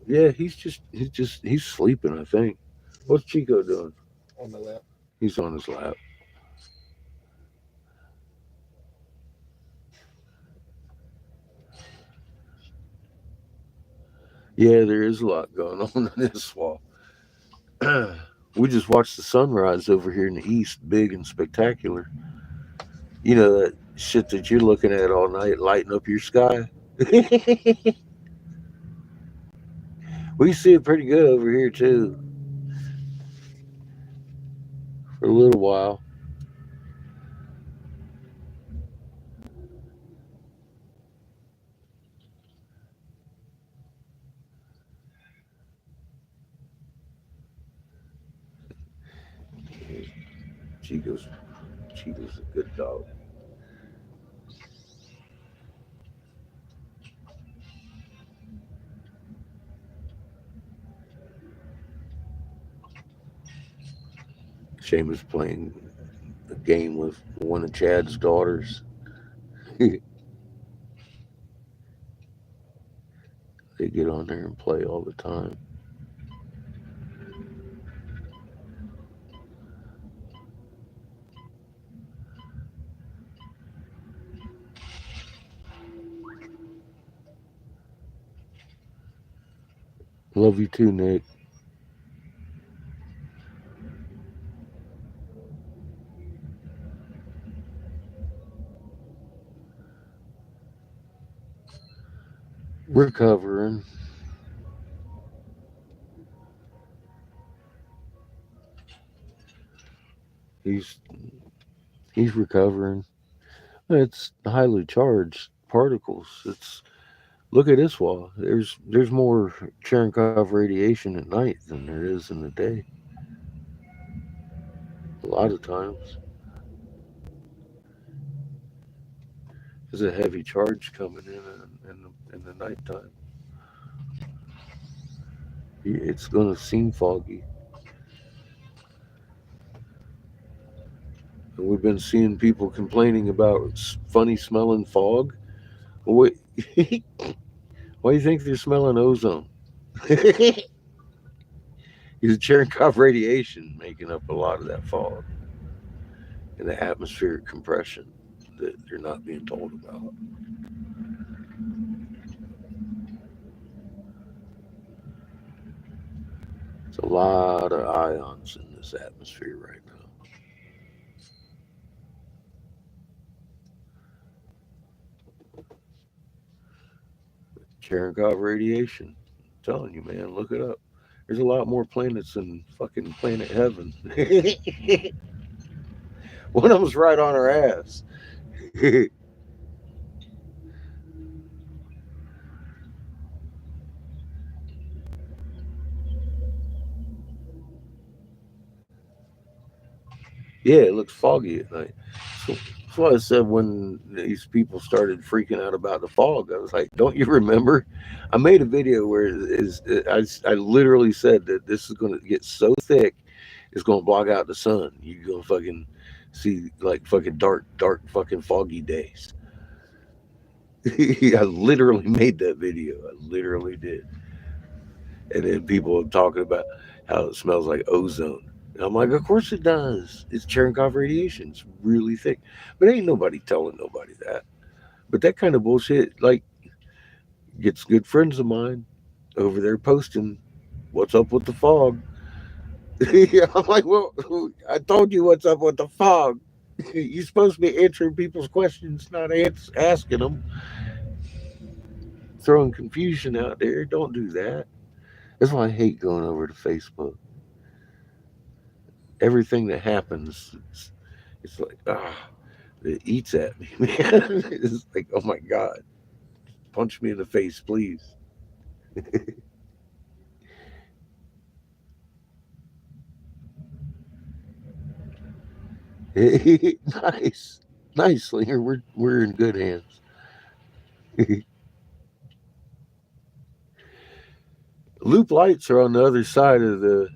Yeah, he's sleeping, I think. What's Chico doing? On my lap. He's on his lap. Yeah, there is a lot going on in this wall. We just watched the sunrise over here in the east, big and spectacular. You know that shit that you're looking at all night, lighting up your sky. We see it pretty good over here too, for a little while. Chico's Chico's a good dog. Seamus playing a game with one of Chad's daughters. They get on there and play all the time. Love you too, Nick. Recovering. He's he's recovering. It's highly charged particles. It's look at this wall. There's more Cherenkov radiation at night than there is in the day. A lot of times, there's a heavy charge coming in the nighttime. It's going to seem foggy. And we've been seeing people complaining about funny smelling fog. Wait, why do you think they're smelling ozone? Is Cherenkov radiation making up a lot of that fog and the atmospheric compression that they're not being told about. It's a lot of ions in this atmosphere right now. Cherenkov radiation. I'm telling you, man, look it up. There's a lot more planets than fucking planet heaven. One of them's right on our ass. Yeah, it looks foggy at night. So that's why I said when these people started freaking out about the fog, I was like, "Don't you remember?" I made a video where I literally said that this is going to get so thick, it's going to block out the sun. You're going to fucking see like fucking dark fucking foggy days. I literally made that video. I literally did. And then people are talking about how it smells like ozone. And I'm like, of course it does. It's Cherenkov radiation. It's really thick. But ain't nobody telling nobody that. But that kind of bullshit, like, gets good friends of mine over there posting, what's up with the fog? Yeah, I'm like, well, I told you what's up with the fog. You're supposed to be answering people's questions, not asking them, throwing confusion out there. Don't do that. That's why I hate going over to Facebook. Everything that happens, it's like, it eats at me, man. It's like, oh my God, punch me in the face, please. Nice. Nice, Slinger. We're in good hands. Loop lights are on the other side of the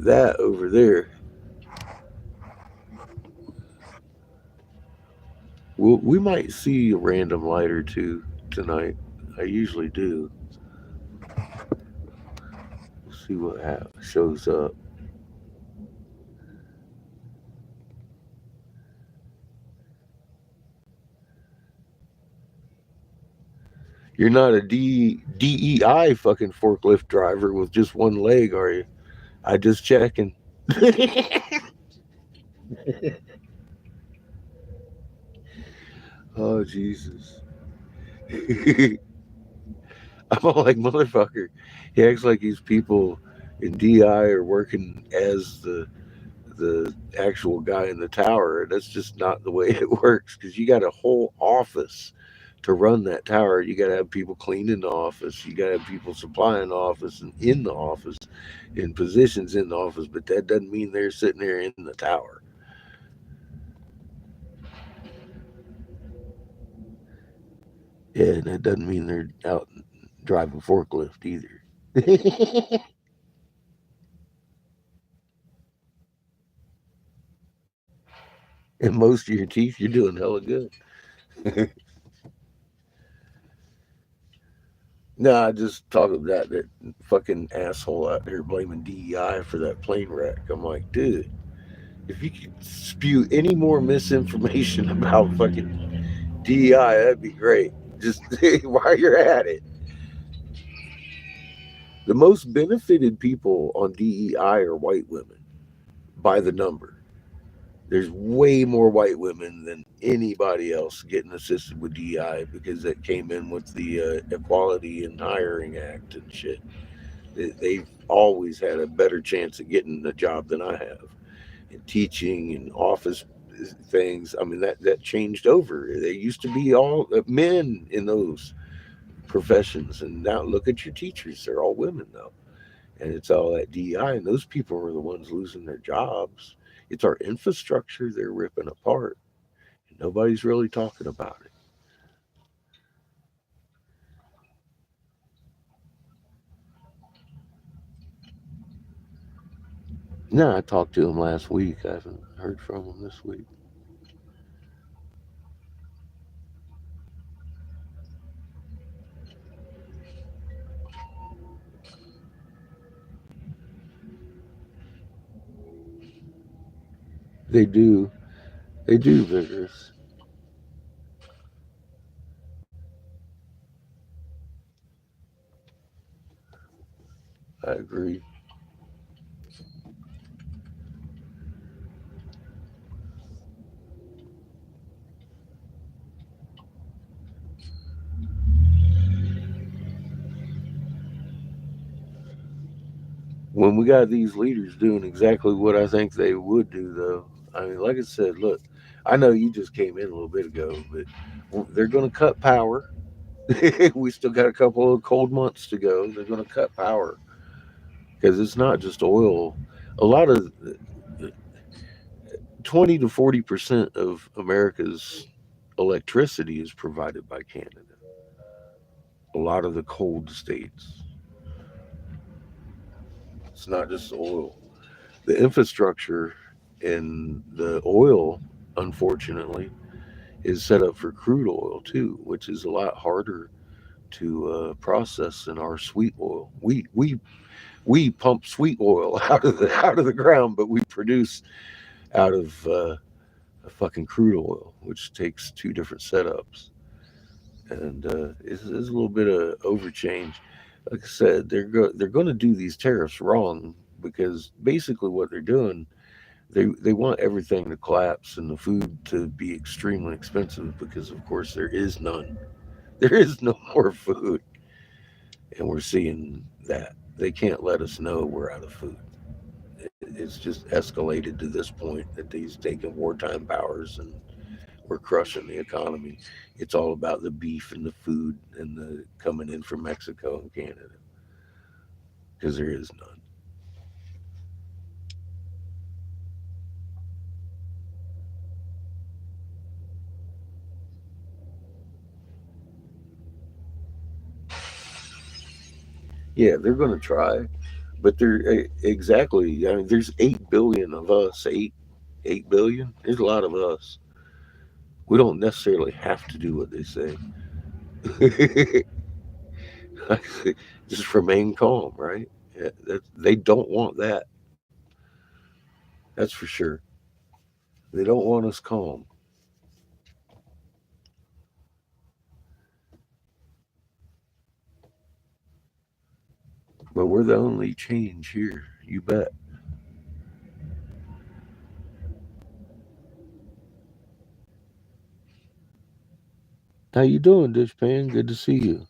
that over there. We might see a random light or two tonight. I usually do. We'll see what shows up. You're not a DEI fucking forklift driver with just one leg, are you? I just checking. Oh Jesus. I'm all like motherfucker. He acts like these people in DI are working as the actual guy in the tower. That's just not the way it works because you got a whole office to run that tower. You got to have people cleaning the office. You got to have people supplying the office and in the office, in positions in the office. But that doesn't mean they're sitting there in the tower. Yeah, and that doesn't mean they're out driving forklift either. And most of your teeth, you're doing hella good. No, I just talk about that fucking asshole out there blaming DEI for that plane wreck. I'm like, dude, if you could spew any more misinformation about fucking DEI, that'd be great. Just while you're at it. The most benefited people on DEI are white women by the number. There's way more white women than anybody else getting assisted with DEI because that came in with the Equality and Hiring Act and shit. They've always had a better chance of getting a job than I have in teaching and office things. I mean, that changed over. They used to be all men in those professions, and now look at your teachers; they're all women now, and it's all that DEI. And those people are the ones losing their jobs. It's our infrastructure they're ripping apart. And nobody's really talking about it. No, I talked to him last week. I haven't heard from him this week. They do. They do vigorous. I agree. When we got these leaders doing exactly what I think they would do, though, I mean, like I said, look, I know you just came in a little bit ago, but they're going to cut power. We still got a couple of cold months to go. They're going to cut power because it's not just oil. A lot of 20 to 40% of America's electricity is provided by Canada. A lot of the cold states. It's not just oil. The infrastructure in the oil, unfortunately, is set up for crude oil too, which is a lot harder to process than our sweet oil. We pump sweet oil out of the ground, but we produce out of a fucking crude oil, which takes two different setups, and it's a little bit of overchange. Like I said, they're going to do these tariffs wrong because basically what they're doing, they want everything to collapse and the food to be extremely expensive because of course there is none. There is no more food, and we're seeing that they can't let us know we're out of food. It's just escalated to this point that he's taking wartime powers and we're crushing the economy. It's all about the beef and the food and the coming in from Mexico and Canada because there is none. Yeah, they're going to try, but they're exactly. I mean, there's 8 billion of us. 8 billion. There's a lot of us. We don't necessarily have to do what they say. Just remain calm, right? Yeah, they don't want that. That's for sure. They don't want us calm, but we're the only change here. You bet. How you doing, Dishpan? Good to see you.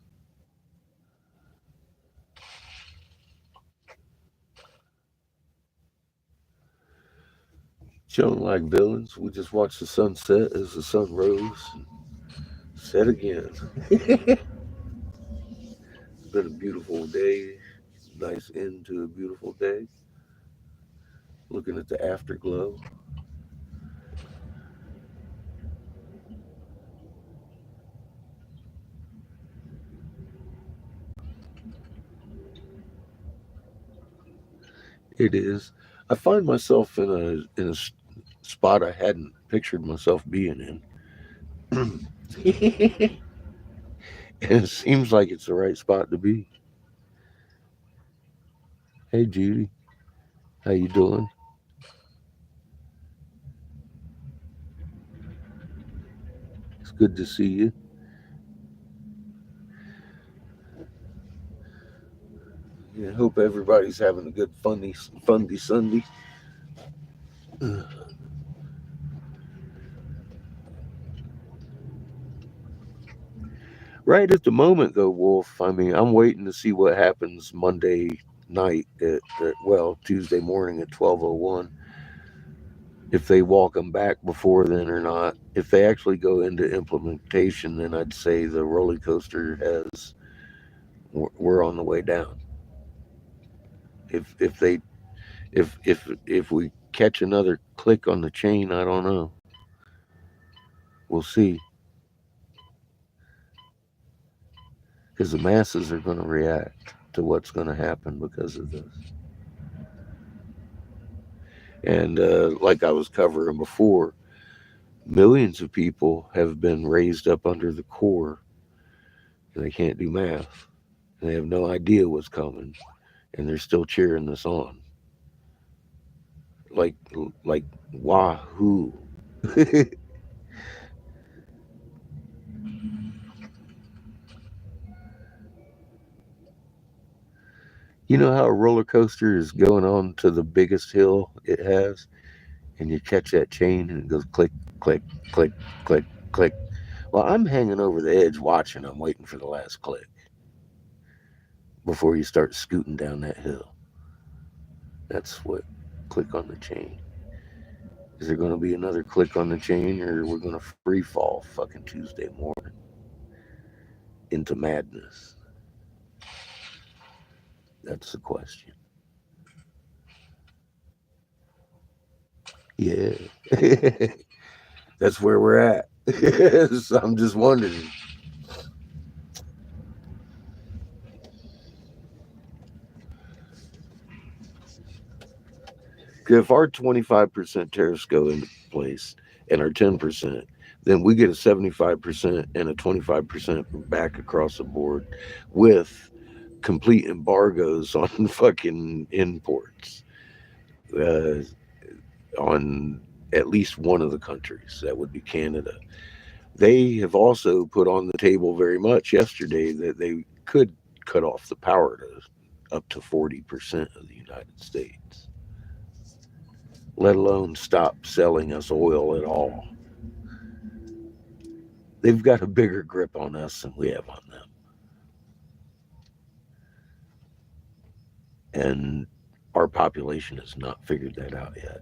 Chilling like villains. We just watched the sunset as the sun rose and set again. It's been a beautiful day. Nice end to a beautiful day. Looking at the afterglow. It is. I find myself in a spot I hadn't pictured myself being in. And it seems like it's the right spot to be. Hey Judy, how you doing? It's good to see you. Yeah, hope everybody's having a good fundy Sunday. Right at the moment, though, Wolf. I mean, I'm waiting to see what happens Monday night at Tuesday morning at 12:01. If they walk them back before then or not. If they actually go into implementation, then I'd say the roller coaster has we're on the way down. If they if we catch another click on the chain, I don't know. We'll see because the masses are going to react to what's going to happen because of this. And like I was covering before, millions of people have been raised up under the core and they can't do math and they have no idea what's coming and they're still cheering this on. like like wahoo. You know how a roller coaster is going on to the biggest hill it has, and you catch that chain and it goes click, click, click, click, click. Well, I'm hanging over the edge watching. I'm waiting for the last click before you start scooting down that hill. That's what click on the chain. Is there going to be another click on the chain, or we're going to free fall fucking Tuesday morning into madness? That's the question. Yeah. That's where we're at. So I'm just wondering. If our 25% tariffs go into place and our 10%, then we get a 75% and a 25% back across the board with complete embargoes on fucking imports uh, on at least one of the countries. That would be Canada. They have also put on the table very much yesterday that they could cut off the power to up to 40% of the United States, let alone stop selling us oil at all. They've got a bigger grip on us than we have on them. And our population has not figured that out yet.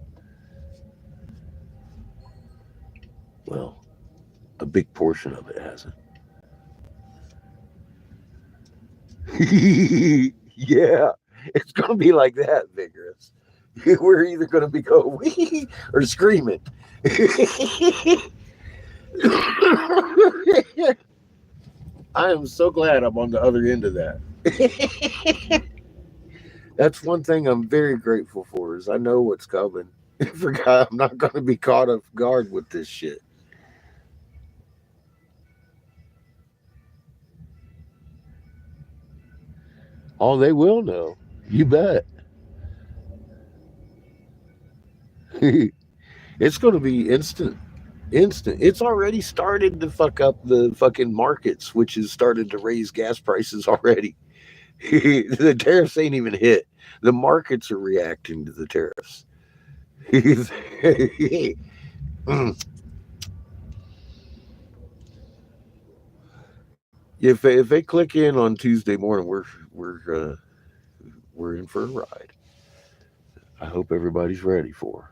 Well, a big portion of it hasn't. Yeah, it's going to be like that, vigorous. We're either going to be going wee or screaming. I am so glad I'm on the other end of that. That's one thing I'm very grateful for is I know what's coming. Forgot I'm not going to be caught off guard with this shit. Oh, they will know. You bet. It's going to be instant. Instant. It's already started to fuck up the fucking markets, which has started to raise gas prices already. The tariffs ain't even hit. The markets are reacting to the tariffs. If they click in on Tuesday morning, we're we're in for a ride. I hope everybody's ready for.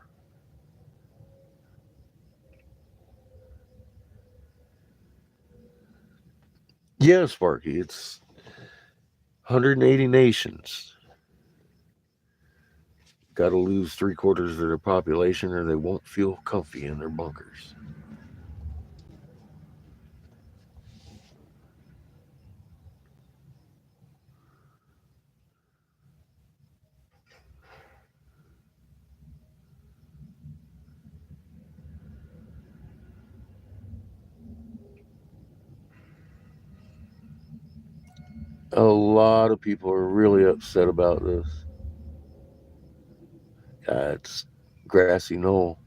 Yeah, Sparky. It's 180 nations. Got to lose three-quarters of their population, or they won't feel comfy in their bunkers. A lot of people are really upset about this. It's grassy knoll.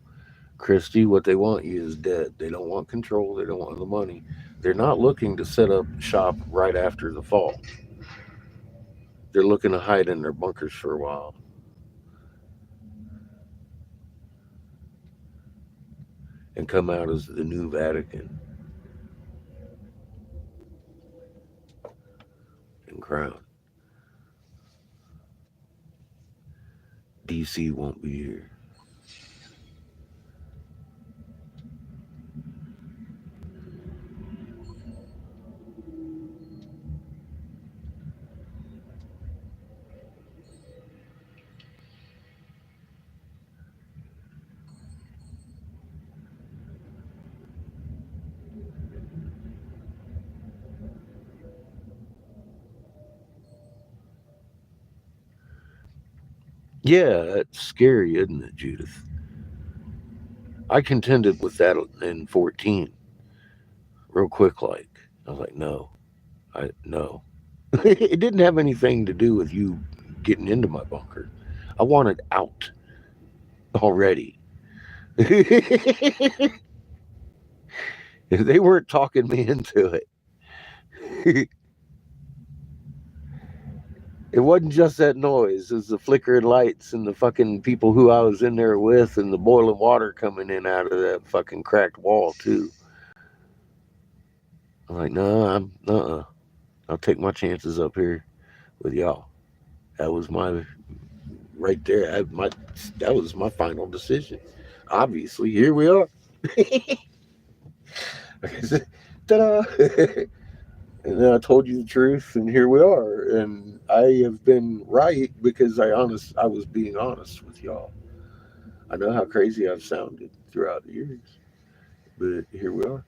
Christie, what they want you is dead. They don't want control. They don't want the money. They're not looking to set up shop right after the fall. They're looking to hide in their bunkers for a while and come out as the new Vatican and crown. DC won't be here. Yeah, that's scary, isn't it, Judith? I contended with that in 14, real quick like. I was like, no, I no. It didn't have anything to do with you getting into my bunker. I wanted out. already. If they weren't talking me into it, it wasn't just that noise. It was the flickering lights and the fucking people who I was in there with and the boiling water coming in out of that fucking cracked wall, too. I'm like, no, I'll take my chances up here with y'all. That was my right there. That was my final decision. Obviously, here we are. Ta-da! And then I told you the truth, and here we are. And I have been right because I was being honest with y'all. I know how crazy I've sounded throughout the years, but here we are.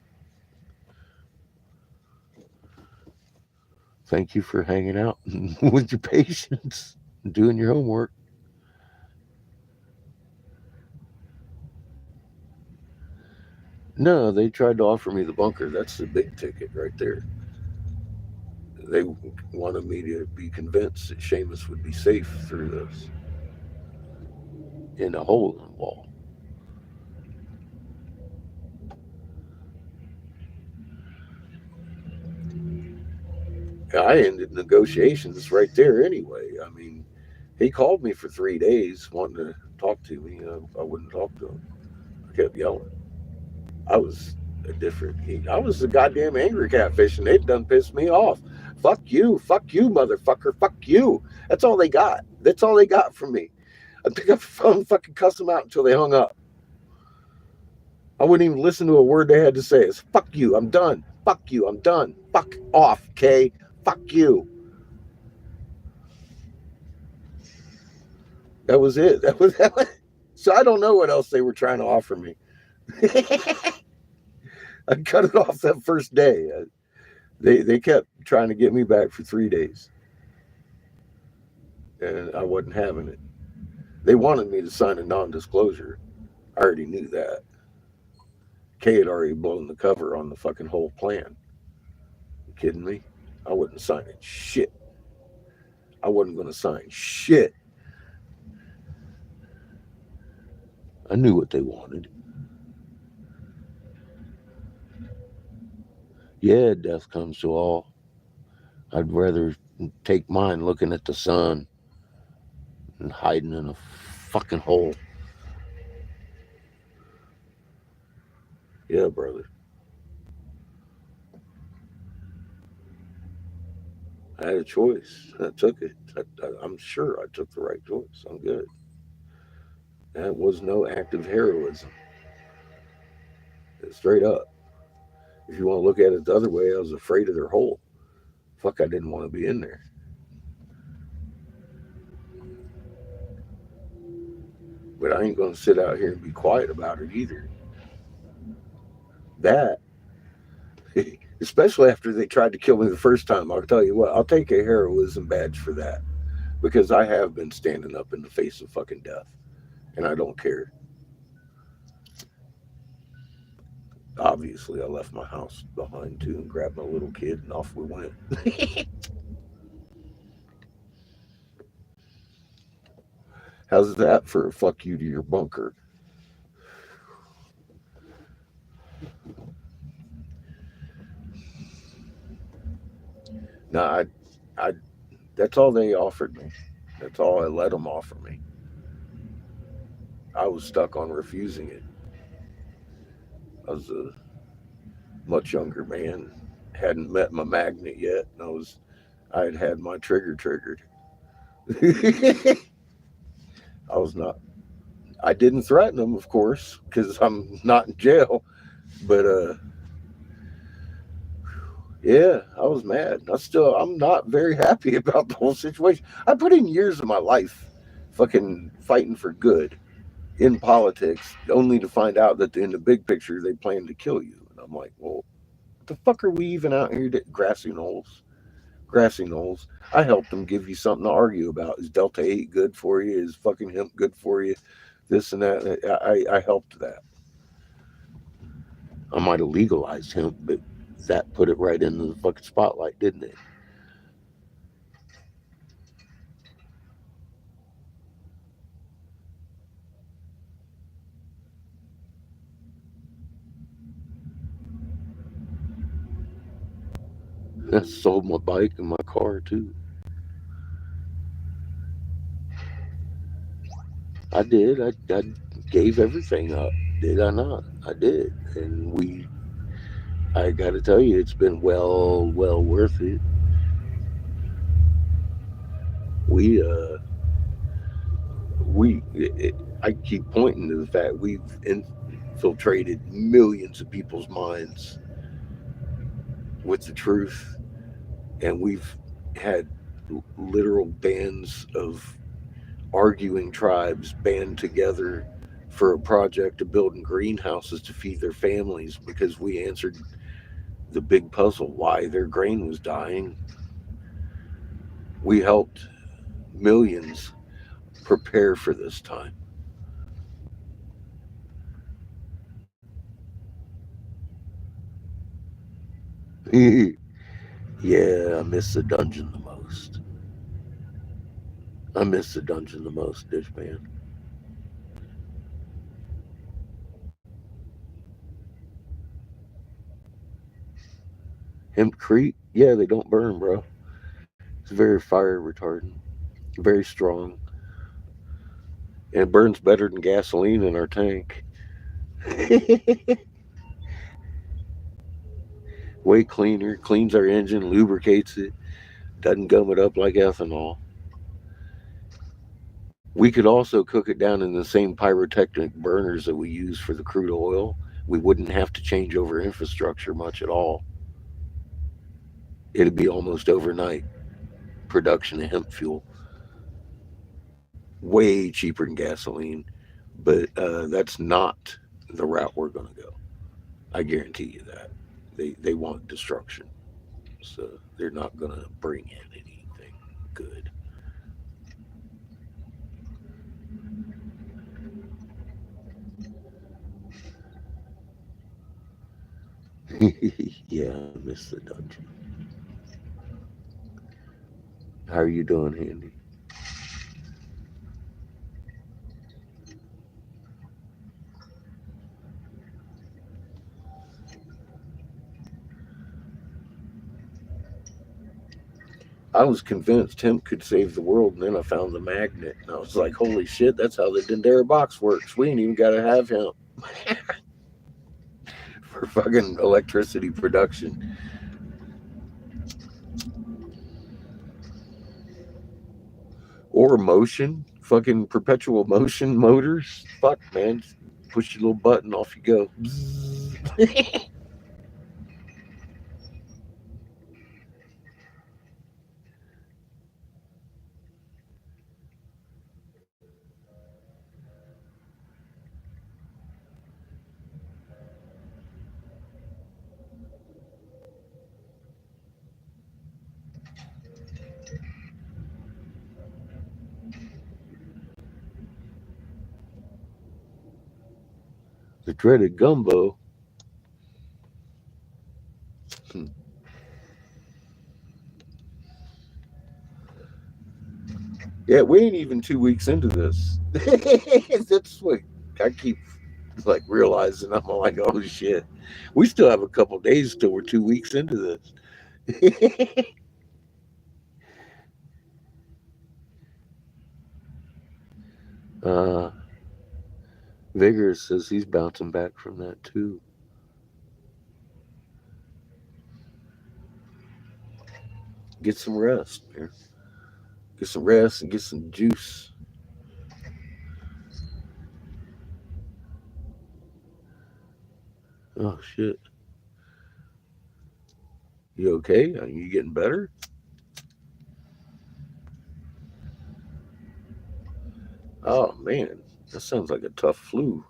Thank you for hanging out with your patience, doing your homework. No, they tried to offer me the bunker. That's the big ticket right there. They wanted me to be convinced that Seamus would be safe through this in a hole in the wall. I ended negotiations right there anyway. I mean, he called me for 3 days wanting to talk to me. I wouldn't talk to him. I kept yelling. I was a different. I was the goddamn angry catfish, and they'd done pissed me off. Fuck you, motherfucker, fuck you. That's all they got. That's all they got from me. I'd pick up the phone, fucking cuss them out until they hung up. I wouldn't even listen to a word they had to say. It's fuck you, I'm done. Fuck you, I'm done. Fuck off, Kay. Fuck you. That was it. That was. So I don't know what else they were trying to offer me. I cut it off that first day. They kept trying to get me back for 3 days, and I wasn't having it. They wanted me to sign a non-disclosure. I already knew that. Kay had already blown the cover on the fucking whole plan. You kidding me? I wasn't signing shit. I wasn't going to sign shit. I knew what they wanted. Yeah, death comes to all. I'd rather take mine looking at the sun and hiding in a fucking hole. Yeah, brother. I had a choice. I took it. I'm sure I took the right choice. I'm good. That was no act of heroism. Straight up. If you want to look at it the other way, I was afraid of their hole. Fuck, I didn't want to be in there. But I ain't going to sit out here and be quiet about it either. That, especially after they tried to kill me the first time, I'll tell you what, I'll take a heroism badge for that. Because I have been standing up in the face of fucking death. And I don't care. Obviously, I left my house behind too and grabbed my little kid and off we went. How's that for a fuck you to your bunker? No, I, that's all they offered me. That's all I let them offer me. I was stuck on refusing it. I was a much younger man, hadn't met my magnet yet, and I had had my trigger triggered. I was not. I didn't threaten them, of course, because I'm not in jail. But yeah, I was mad. I'm not very happy about the whole situation. I put in years of my life, fucking fighting for good in politics, only to find out that in the big picture they plan to kill you. And I'm like, well, what the fuck are we even out here grassy knolls? Grassy knolls. I helped them give you something to argue about. Is Delta 8 good for you? Is fucking hemp good for you? This and that. I helped that. I might have legalized hemp, but that put it right into the fucking spotlight, didn't it? I sold my bike and my car too. I did. I gave everything up. Did I not? I did. And I got to tell you, it's been well worth it. We, uh, I keep pointing to the fact we've infiltrated millions of people's minds with the truth, and we've had literal bands of arguing tribes band together for a project of building greenhouses to feed their families because we answered the big puzzle why their grain was dying. We helped millions prepare for this time. Yeah, I miss the dungeon the most. I miss the dungeon the most, Dish Man. Hempcrete, yeah, they don't burn, bro. It's very fire retardant, very strong, and it burns better than gasoline in our tank. Way cleaner, cleans our engine, lubricates it, doesn't gum it up like ethanol. We could also cook it down in the same pyrotechnic burners that we use for the crude oil. We wouldn't have to change over infrastructure much at all. It'd be almost overnight production of hemp fuel, way cheaper than gasoline. But that's not the route we're going to go. I guarantee you that. They want destruction, so they're not going to bring in anything good. Yeah, I miss the dungeon. How are you doing, Handy? I was convinced hemp could save the world, and then I found the magnet, and I was like, "Holy shit! That's how the Dendera box works. We ain't even got to have hemp for fucking electricity production or motion. Fucking perpetual motion motors. Fuck, man! Push your little button, off you go. The dreaded gumbo. Hmm. Yeah, we ain't even 2 weeks into this. That's what I keep like realizing. I'm like, oh shit, we still have a couple days till we're 2 weeks into this. uh, Vigor says he's bouncing back from that too. Get some rest, man. Get some rest and get some juice. Oh shit, you okay? Are you getting better? Oh man, that sounds like a tough flu.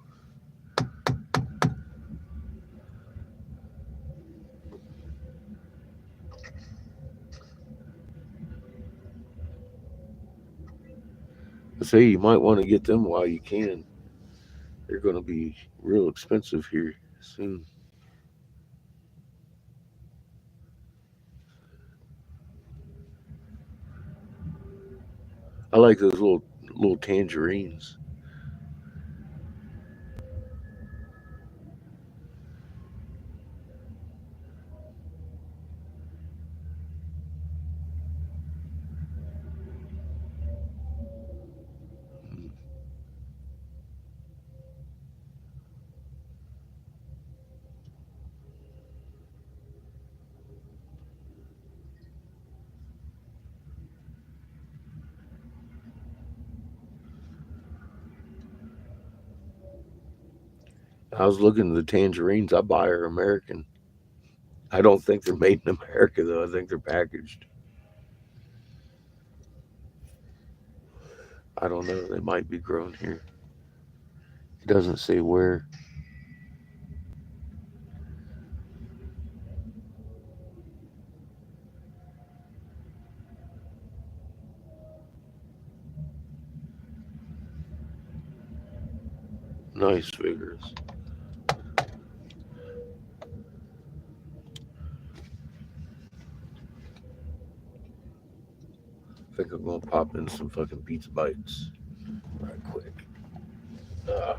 I say you might want to get them while you can. They're going to be real expensive here soon. I like those little tangerines. I was looking at the tangerines I buy are American. I don't think they're made in America though. I think they're packaged. I don't know. They might be grown here. It doesn't say where. Nice figures. I think I'm gonna pop in some fucking pizza bites right quick. Uh,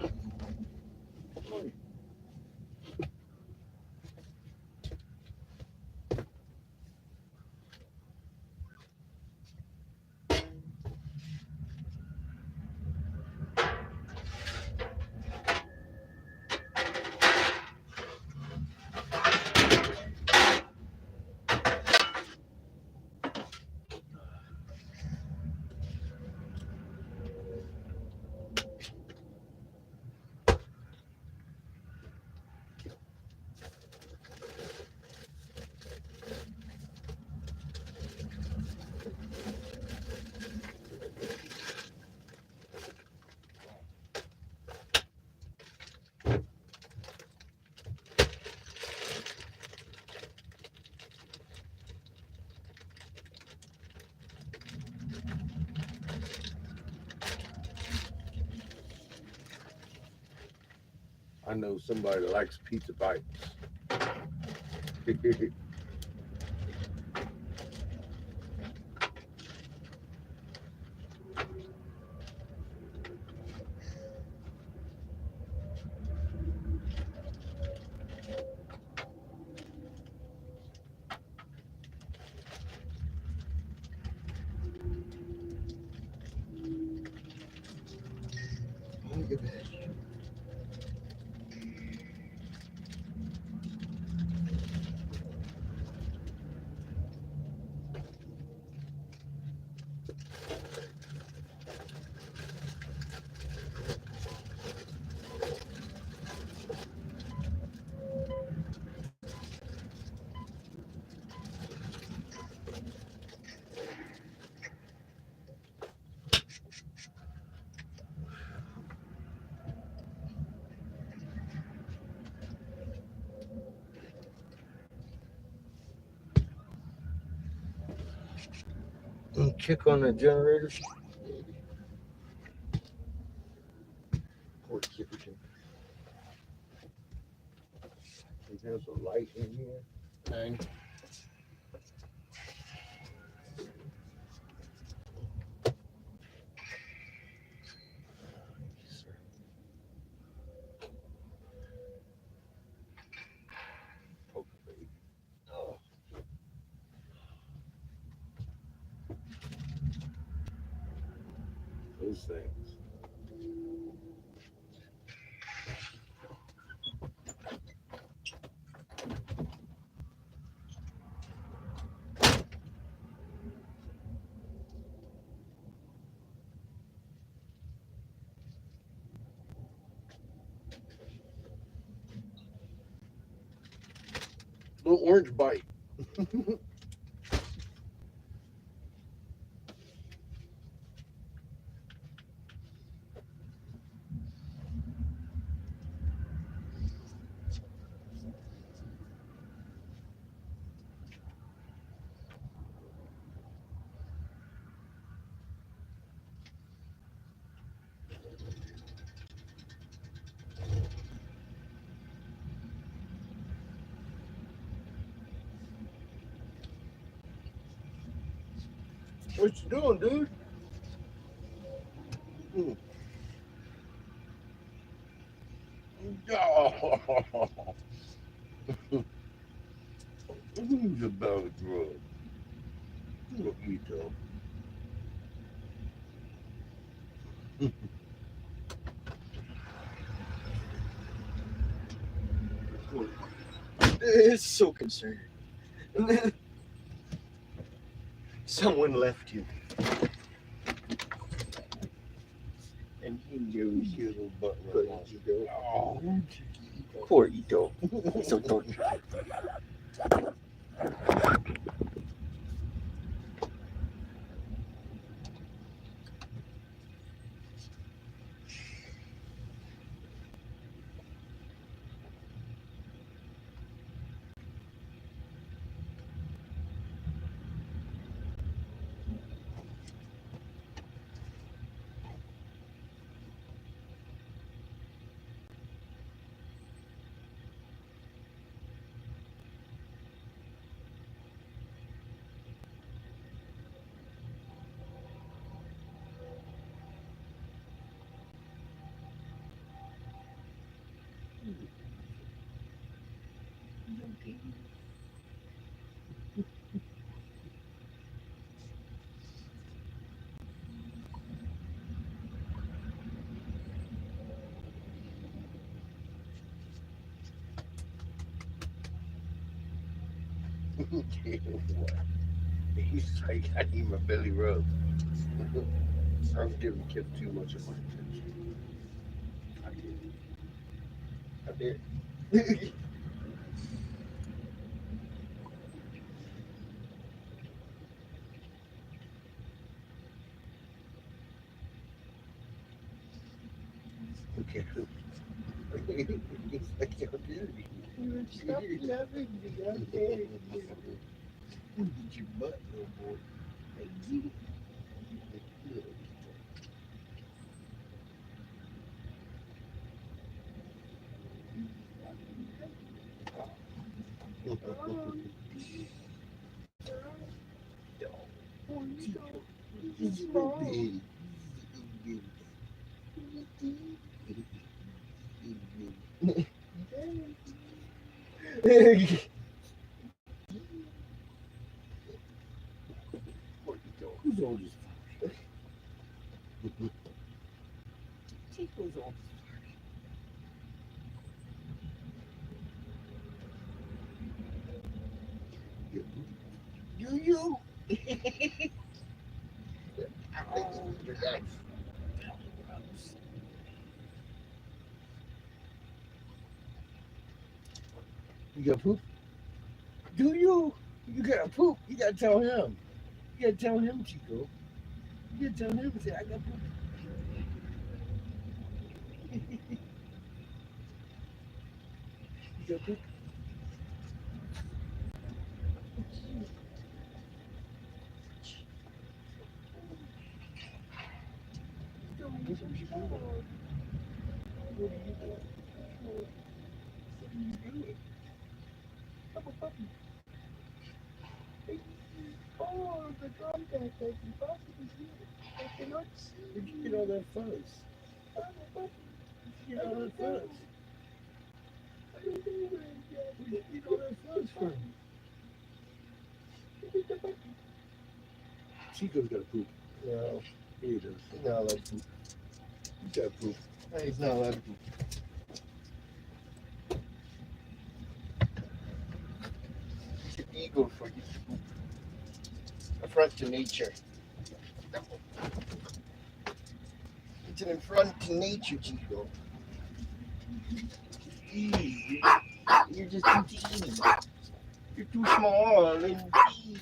I know somebody that likes pizza bites. Look at that. Kick on the generator. Poor Kipperton. There's a light in here. Dang. Poke a baby. Oh. Those things. Little orange bite. What you doing, dude? Oh. Who's about a drug? Look, you tell. It's so concerning. And then someone left you. And he knows your little butt right now. Chico. Oh, poor Ito. He's so tortured. He's like, I need my belly rub. I didn't give too much of my attention. I did. Okay. It's like your duty. Stop loving me. I'm dead. Get your butt, little boy. Who's old as Chico's old. Do you? You got poop? Do you? You got poop. You gotta tell him. You gotta tell him, Chico. You gotta tell him, say, I got poop. You got poop? What are you doing? Oh, the contact I can possibly see. I cannot see. Where'd you get all that fuzz? Where'd you get all that fuzz? Where'd you get all that fuzz from? Chico's got a poop. No, He does. he's not allowed to poop. He's got poop. He's not allowed to poop. It's an ego for you to poop. Affront to nature. It's an affront to nature, Chico. You're just too teeny. You're too small and teeny.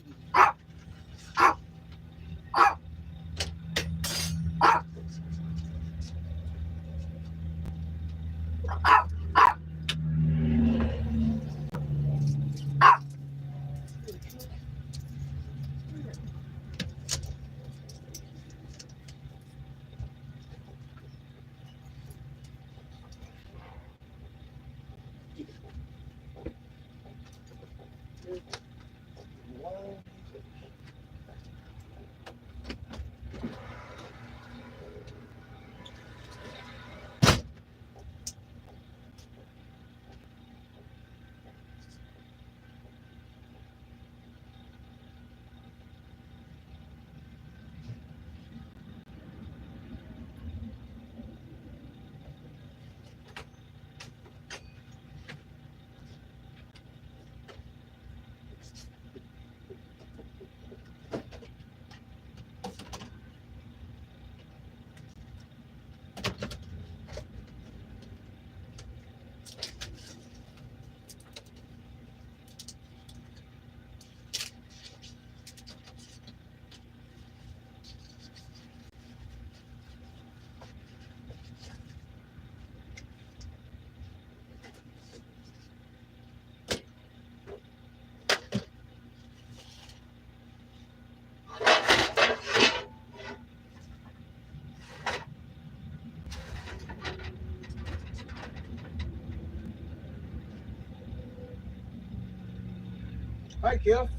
Hi, Kiff.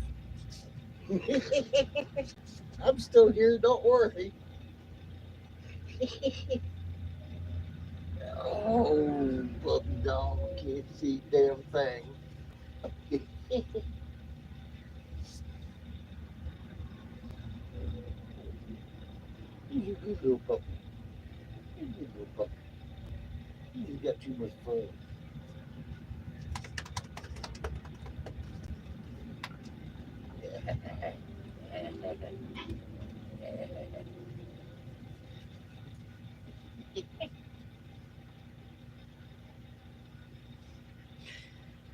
I'm still here. Don't worry. Oh, puppy dog can't see a damn thing. He's a good little puppy. He's a good little puppy. He just got too much fun.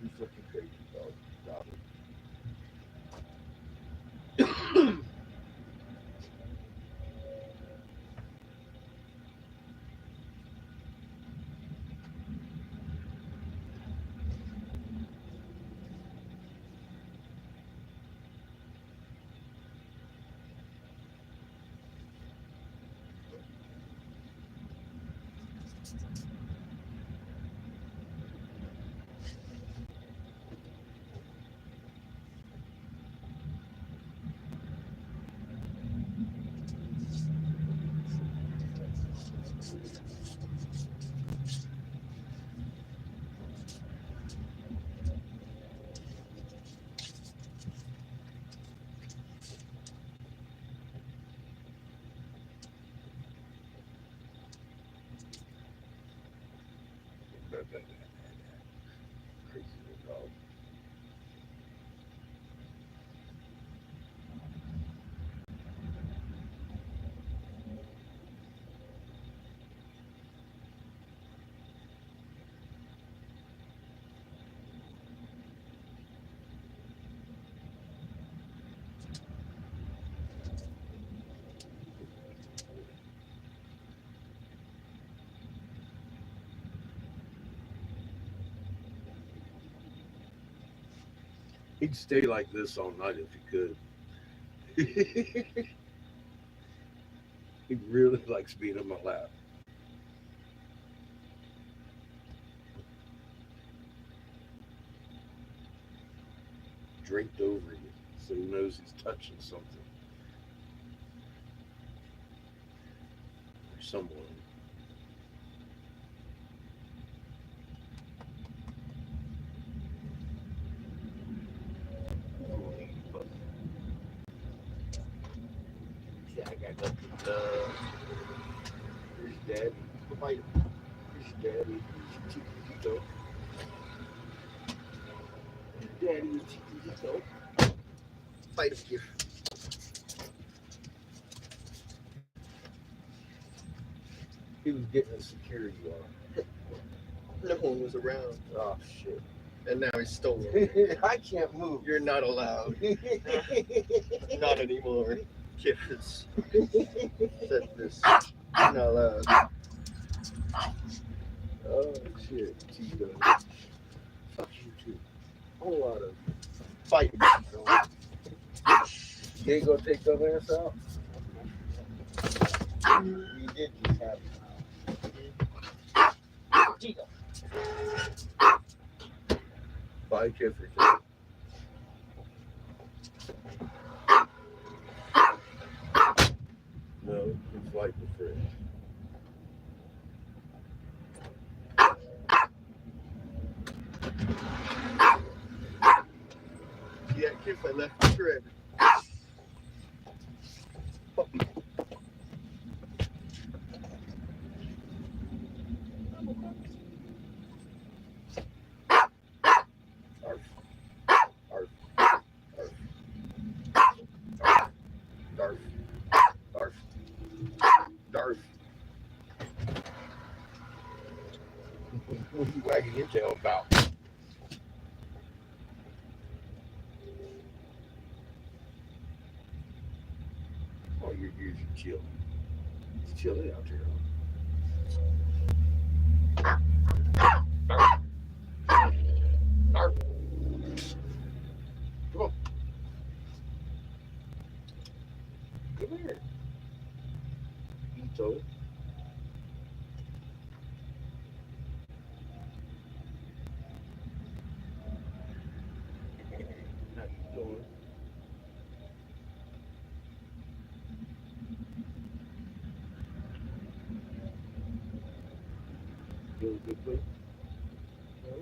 You fucking crazy dog. Stop it. Crazy little dog. He'd stay like this all night if he could. He really likes being in my lap. Draped over you, so he knows he's touching something or someone. Yeah, I got nothing. Here's Daddy. Here's Daddy. Here's Chiquito. Daddy and Chiquito. Fight him here. He was getting a security guard. No one was around, Oh shit. and now he's stolen. I can't move. You're not allowed. Not anymore. Kids said this. You're not allowed. Oh shit. Chiquito. Fuck you too. A whole lot of Fight. You ain't gonna take your ass out? You did just have it. Chico. Bye, Jeffrey. No, it's like the fridge. Yeah, Kiff, I left the shred. Darf. Darf. Darf. What are you wagging your tail about? Oh, you're chill. It's chilly out here. Darf. Come on. Come here. You told. Now you Feel a good place? No?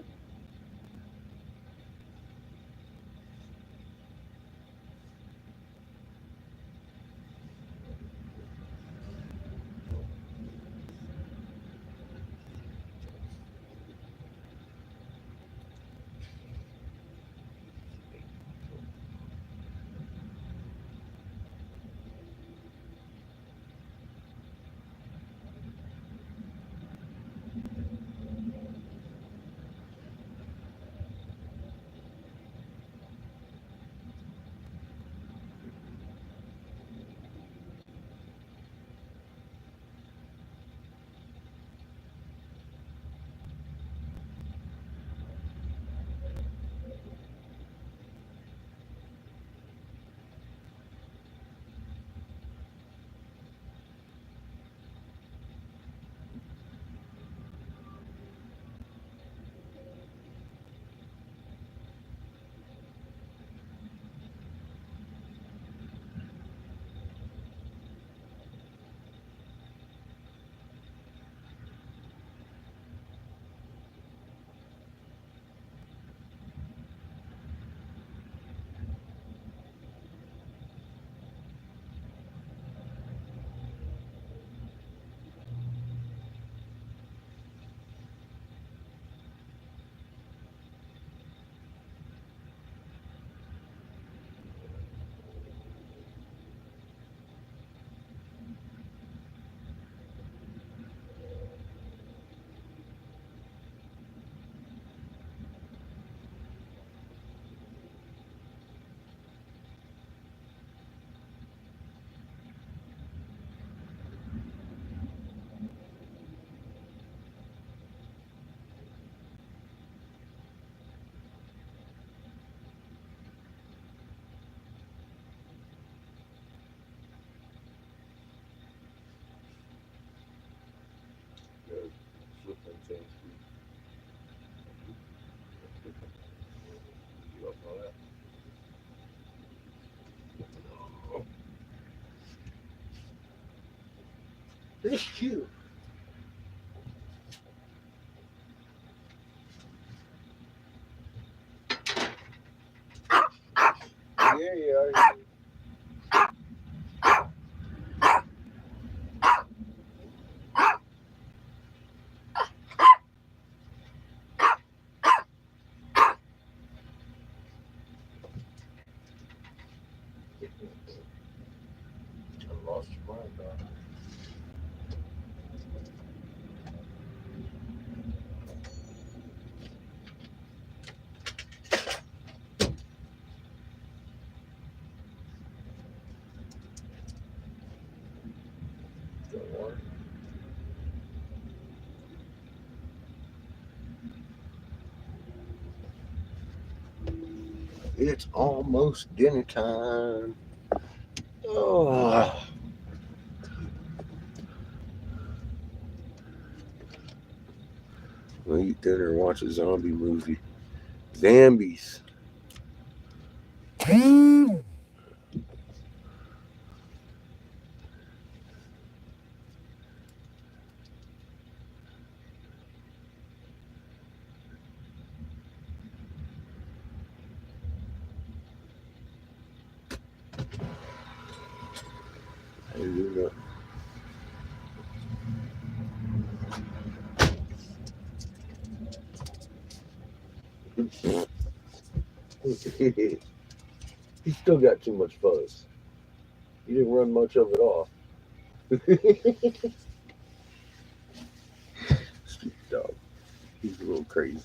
Good. Flip them things. You up all that? Oh, that's cute. Yeah, yeah. I lost your mind, dog. Don't worry. It's almost dinner time. Oh, we'll eat dinner and watch a zombie movie. Zambies. Hey, you know. He still got too much fuzz. He didn't run much of it off. Stupid dog. He's a little crazy.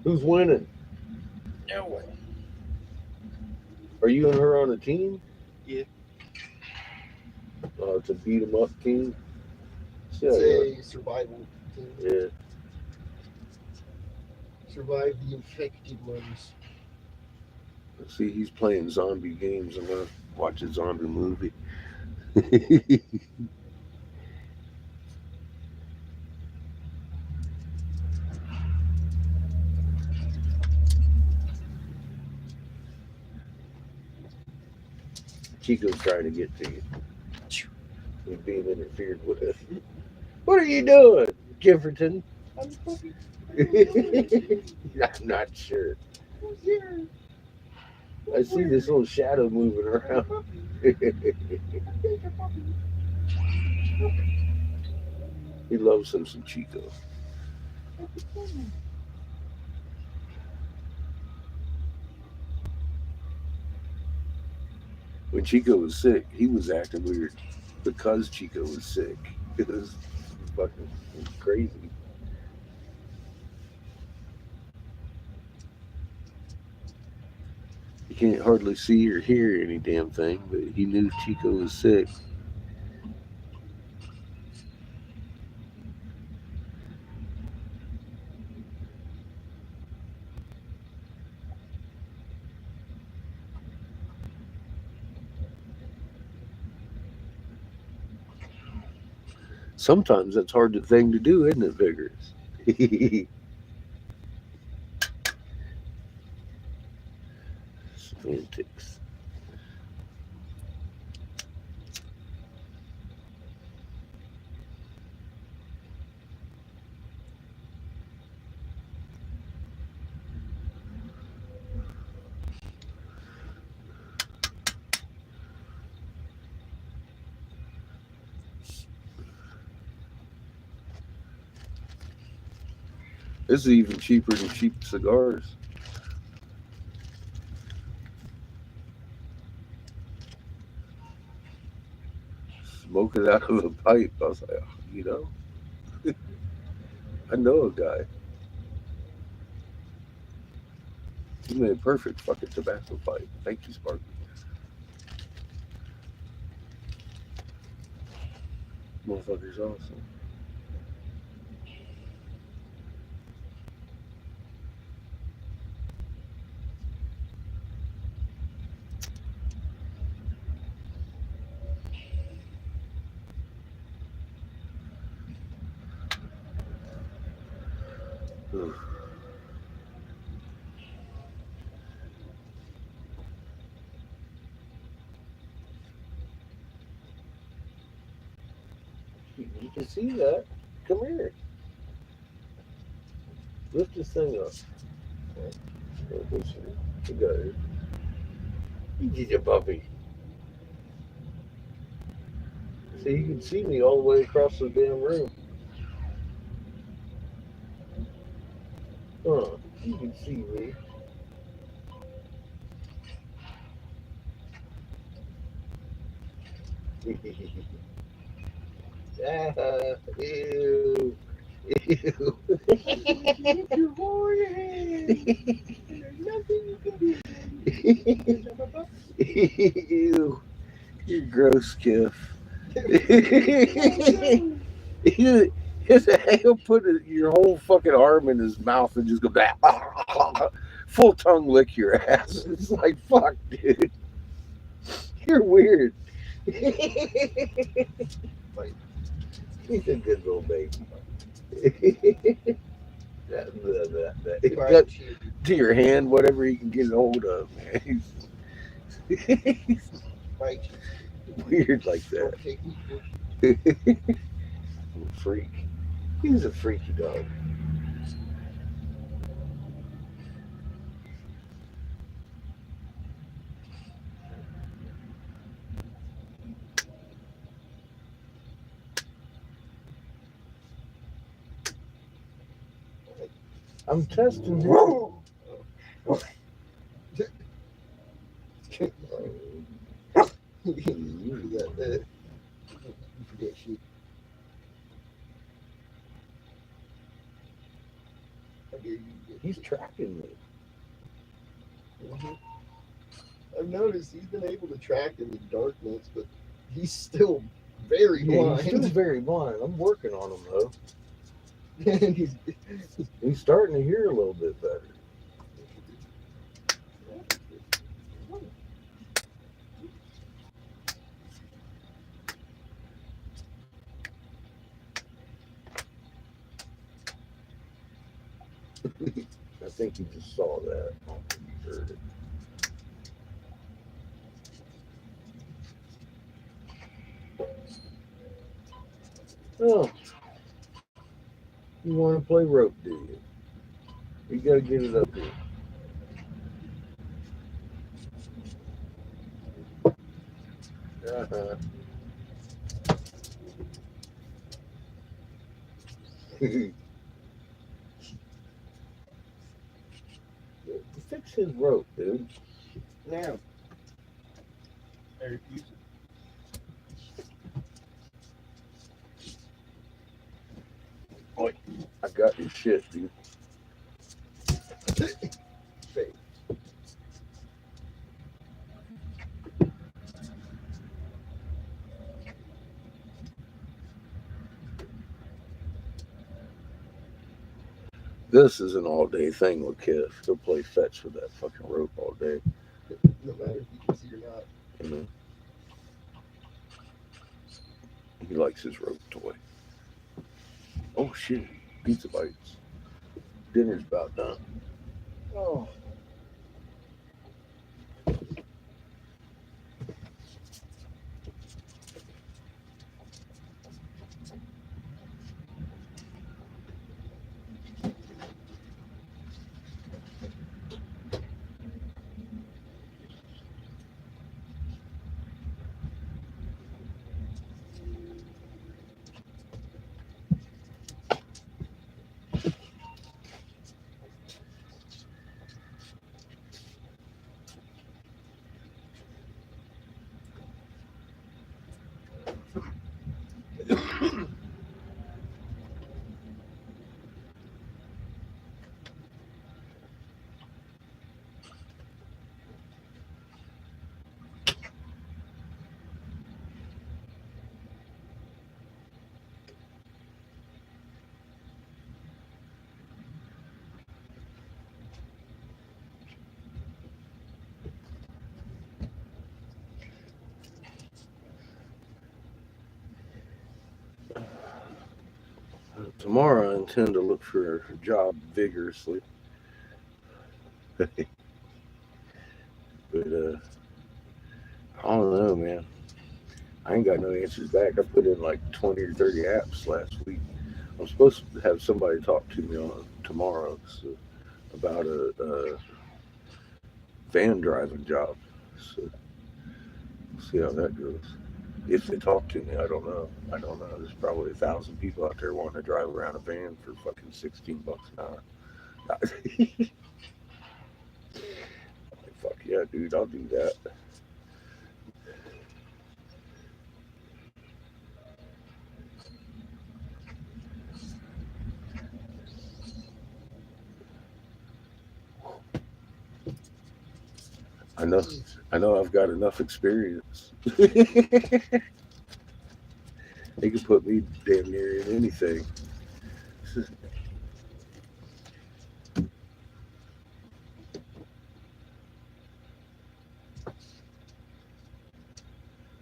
Who's winning? No one. Are you and her on a team? Yeah. It's a beat 'em up team. It's a survival team. Yeah. Survive the infected ones. See, he's playing zombie games and I watch a zombie movie. Chico's trying to get to you. He's being interfered with. What are you doing, Gifferton? I'm puppy. I'm not sure. Who's here? I see this little shadow moving I'm a around. puppy. Take a puppy. He loves him some Chico. Take a puppy. When Chico was sick, he was acting weird because Chico was sick. It was fucking crazy. He can't hardly see or hear any damn thing, but he knew Chico was sick. Sometimes that's hard thing to do, isn't it, Vigorous? Semantics. This is even cheaper than cheap cigars. Smoke it out of a pipe. I was like, oh, I know a guy. He made a perfect fucking tobacco pipe. Thank you, Sparky. Motherfucker's awesome. Ugh. You can see that. Come here. Lift this thing up. You got it. You get your puppy. See, you can see me all the way across the damn room. Huh. You can see me. Ah, ew. Ew. Keep your forehead. There's nothing you can do. Because I'm a puppy. Ew. You're gross, Kiff. He'll put your whole fucking arm in his mouth and just go back. Full tongue lick your ass. It's like, fuck, dude. You're weird. He's a good little baby. Right. To your hand, whatever he can get a hold of, man. He's Right. weird like that. Okay. Freak. He's a freaky dog. I'm testing him. He's tracking me. I've noticed he's been able to track in the darkness, but he's still very Yeah, blind. he's still very blind. I'm working on him though. And He's starting to hear a little bit better. I think he just saw that. He heard it. Oh, you want to play rope, do you? You got to get it up here. Uh-huh. Fix his rope, dude. Now, I refuse it. Boy, I got your shit, dude. Fake. This is an all-day thing with Kev. He'll play fetch with that fucking rope all day. No matter if you can see or not. You know? He likes his rope toy. Oh shit, pizza bites. Dinner's about done. Oh. Tomorrow I intend to look for a job vigorously. But I don't know, man. I ain't got no answers back. I put in like 20 or 30 apps last week. I'm supposed to have somebody talk to me on tomorrow about a van driving job. So we'll see how that goes. If they talk to me, I don't know. I don't know. There's probably 1,000 people out there wanting to drive around a van for fucking $16 an hour. Fuck yeah, dude, I'll do that. I know. I know. I've got enough experience. They can put me damn near in anything.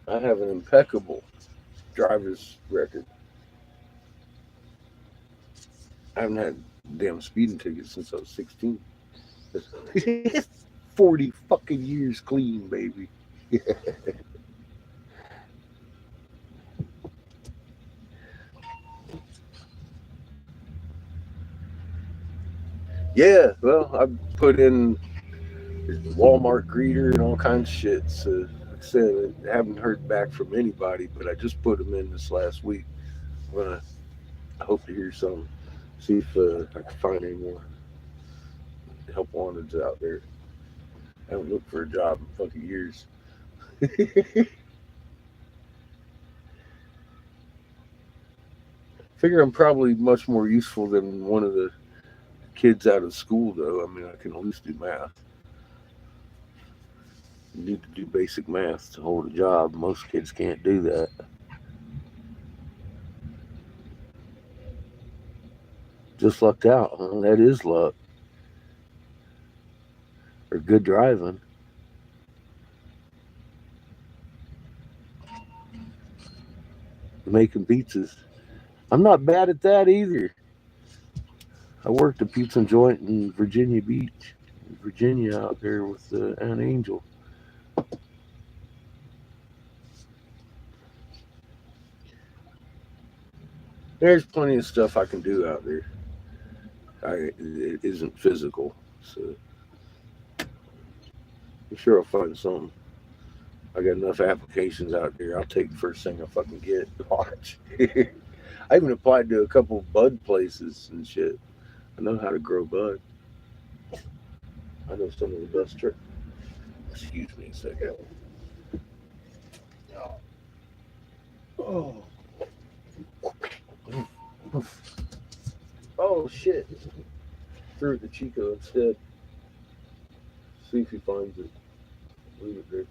I have an impeccable driver's record. I haven't had damn speeding tickets since I was 16. 40 fucking years clean, baby. Yeah, well, I put in Walmart greeter and all kinds of shit. So, like I said, I haven't heard back from anybody, but I just put them in this last week. I'm gonna I hope to hear some, see if I can find any more help wanteds out there. I haven't looked for a job in fucking years. Figure I'm probably much more useful than one of the kids out of school, though. I mean, I can at least do math. You need to do basic math to hold a job. Most kids can't do that. Just lucked out, huh? That is luck. Or good driving. Making pizzas. I'm not bad at that either. I worked a pizza joint in Virginia Beach, Virginia, out there with Aunt Angel. There's plenty of stuff I can do out there. It isn't physical, so I'm sure I'll find something. I got enough applications out there. I'll take the first thing I fucking get. Watch. I even applied to a couple bud places and shit. I know how to grow bud. I know some of the best tricks. Excuse me a second. Oh, oh shit! Threw it to Chico instead. See if he finds it. Leave it there.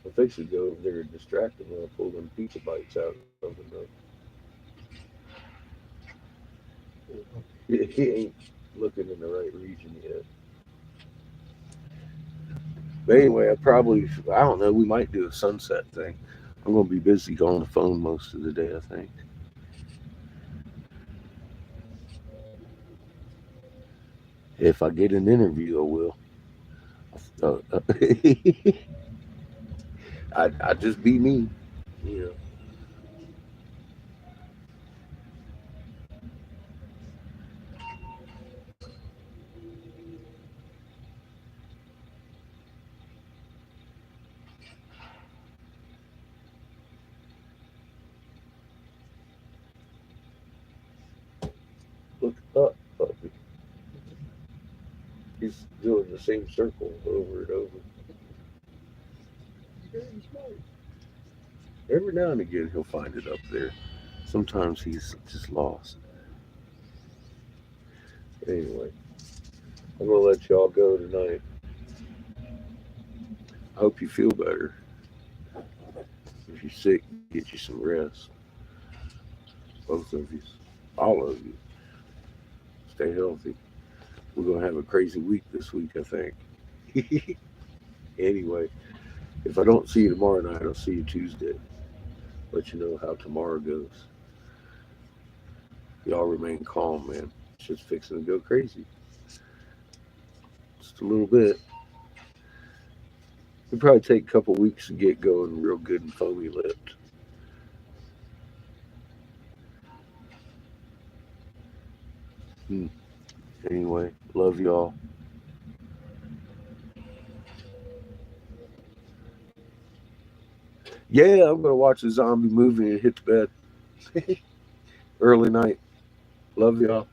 If they should go over there and distract him, I'll pull them pizza bites out of him. He ain't looking in the right region yet. But anyway, I don't know, we might do a sunset thing. I'm going to be busy on the phone most of the day, I think. If I get an interview, I will. I just be me, you know. Look up, puppy. He's doing the same circle over and over. Very smart. Every now and again, he'll find it up there. Sometimes he's just lost. Anyway, I'm going to let y'all go tonight. I hope you feel better. If you're sick, get you some rest. Both of you, all of you, stay healthy. We're going to have a crazy week this week, I think. Anyway, if I don't see you tomorrow night, I'll see you Tuesday. Let you know how tomorrow goes. Y'all remain calm, man. Shit's fixing to go crazy. Just a little bit. It'll probably take a couple weeks to get going real good and foamy lipped. Hmm. Anyway, love y'all. Yeah, I'm gonna watch a zombie movie and hit the bed. Early night. Love y'all.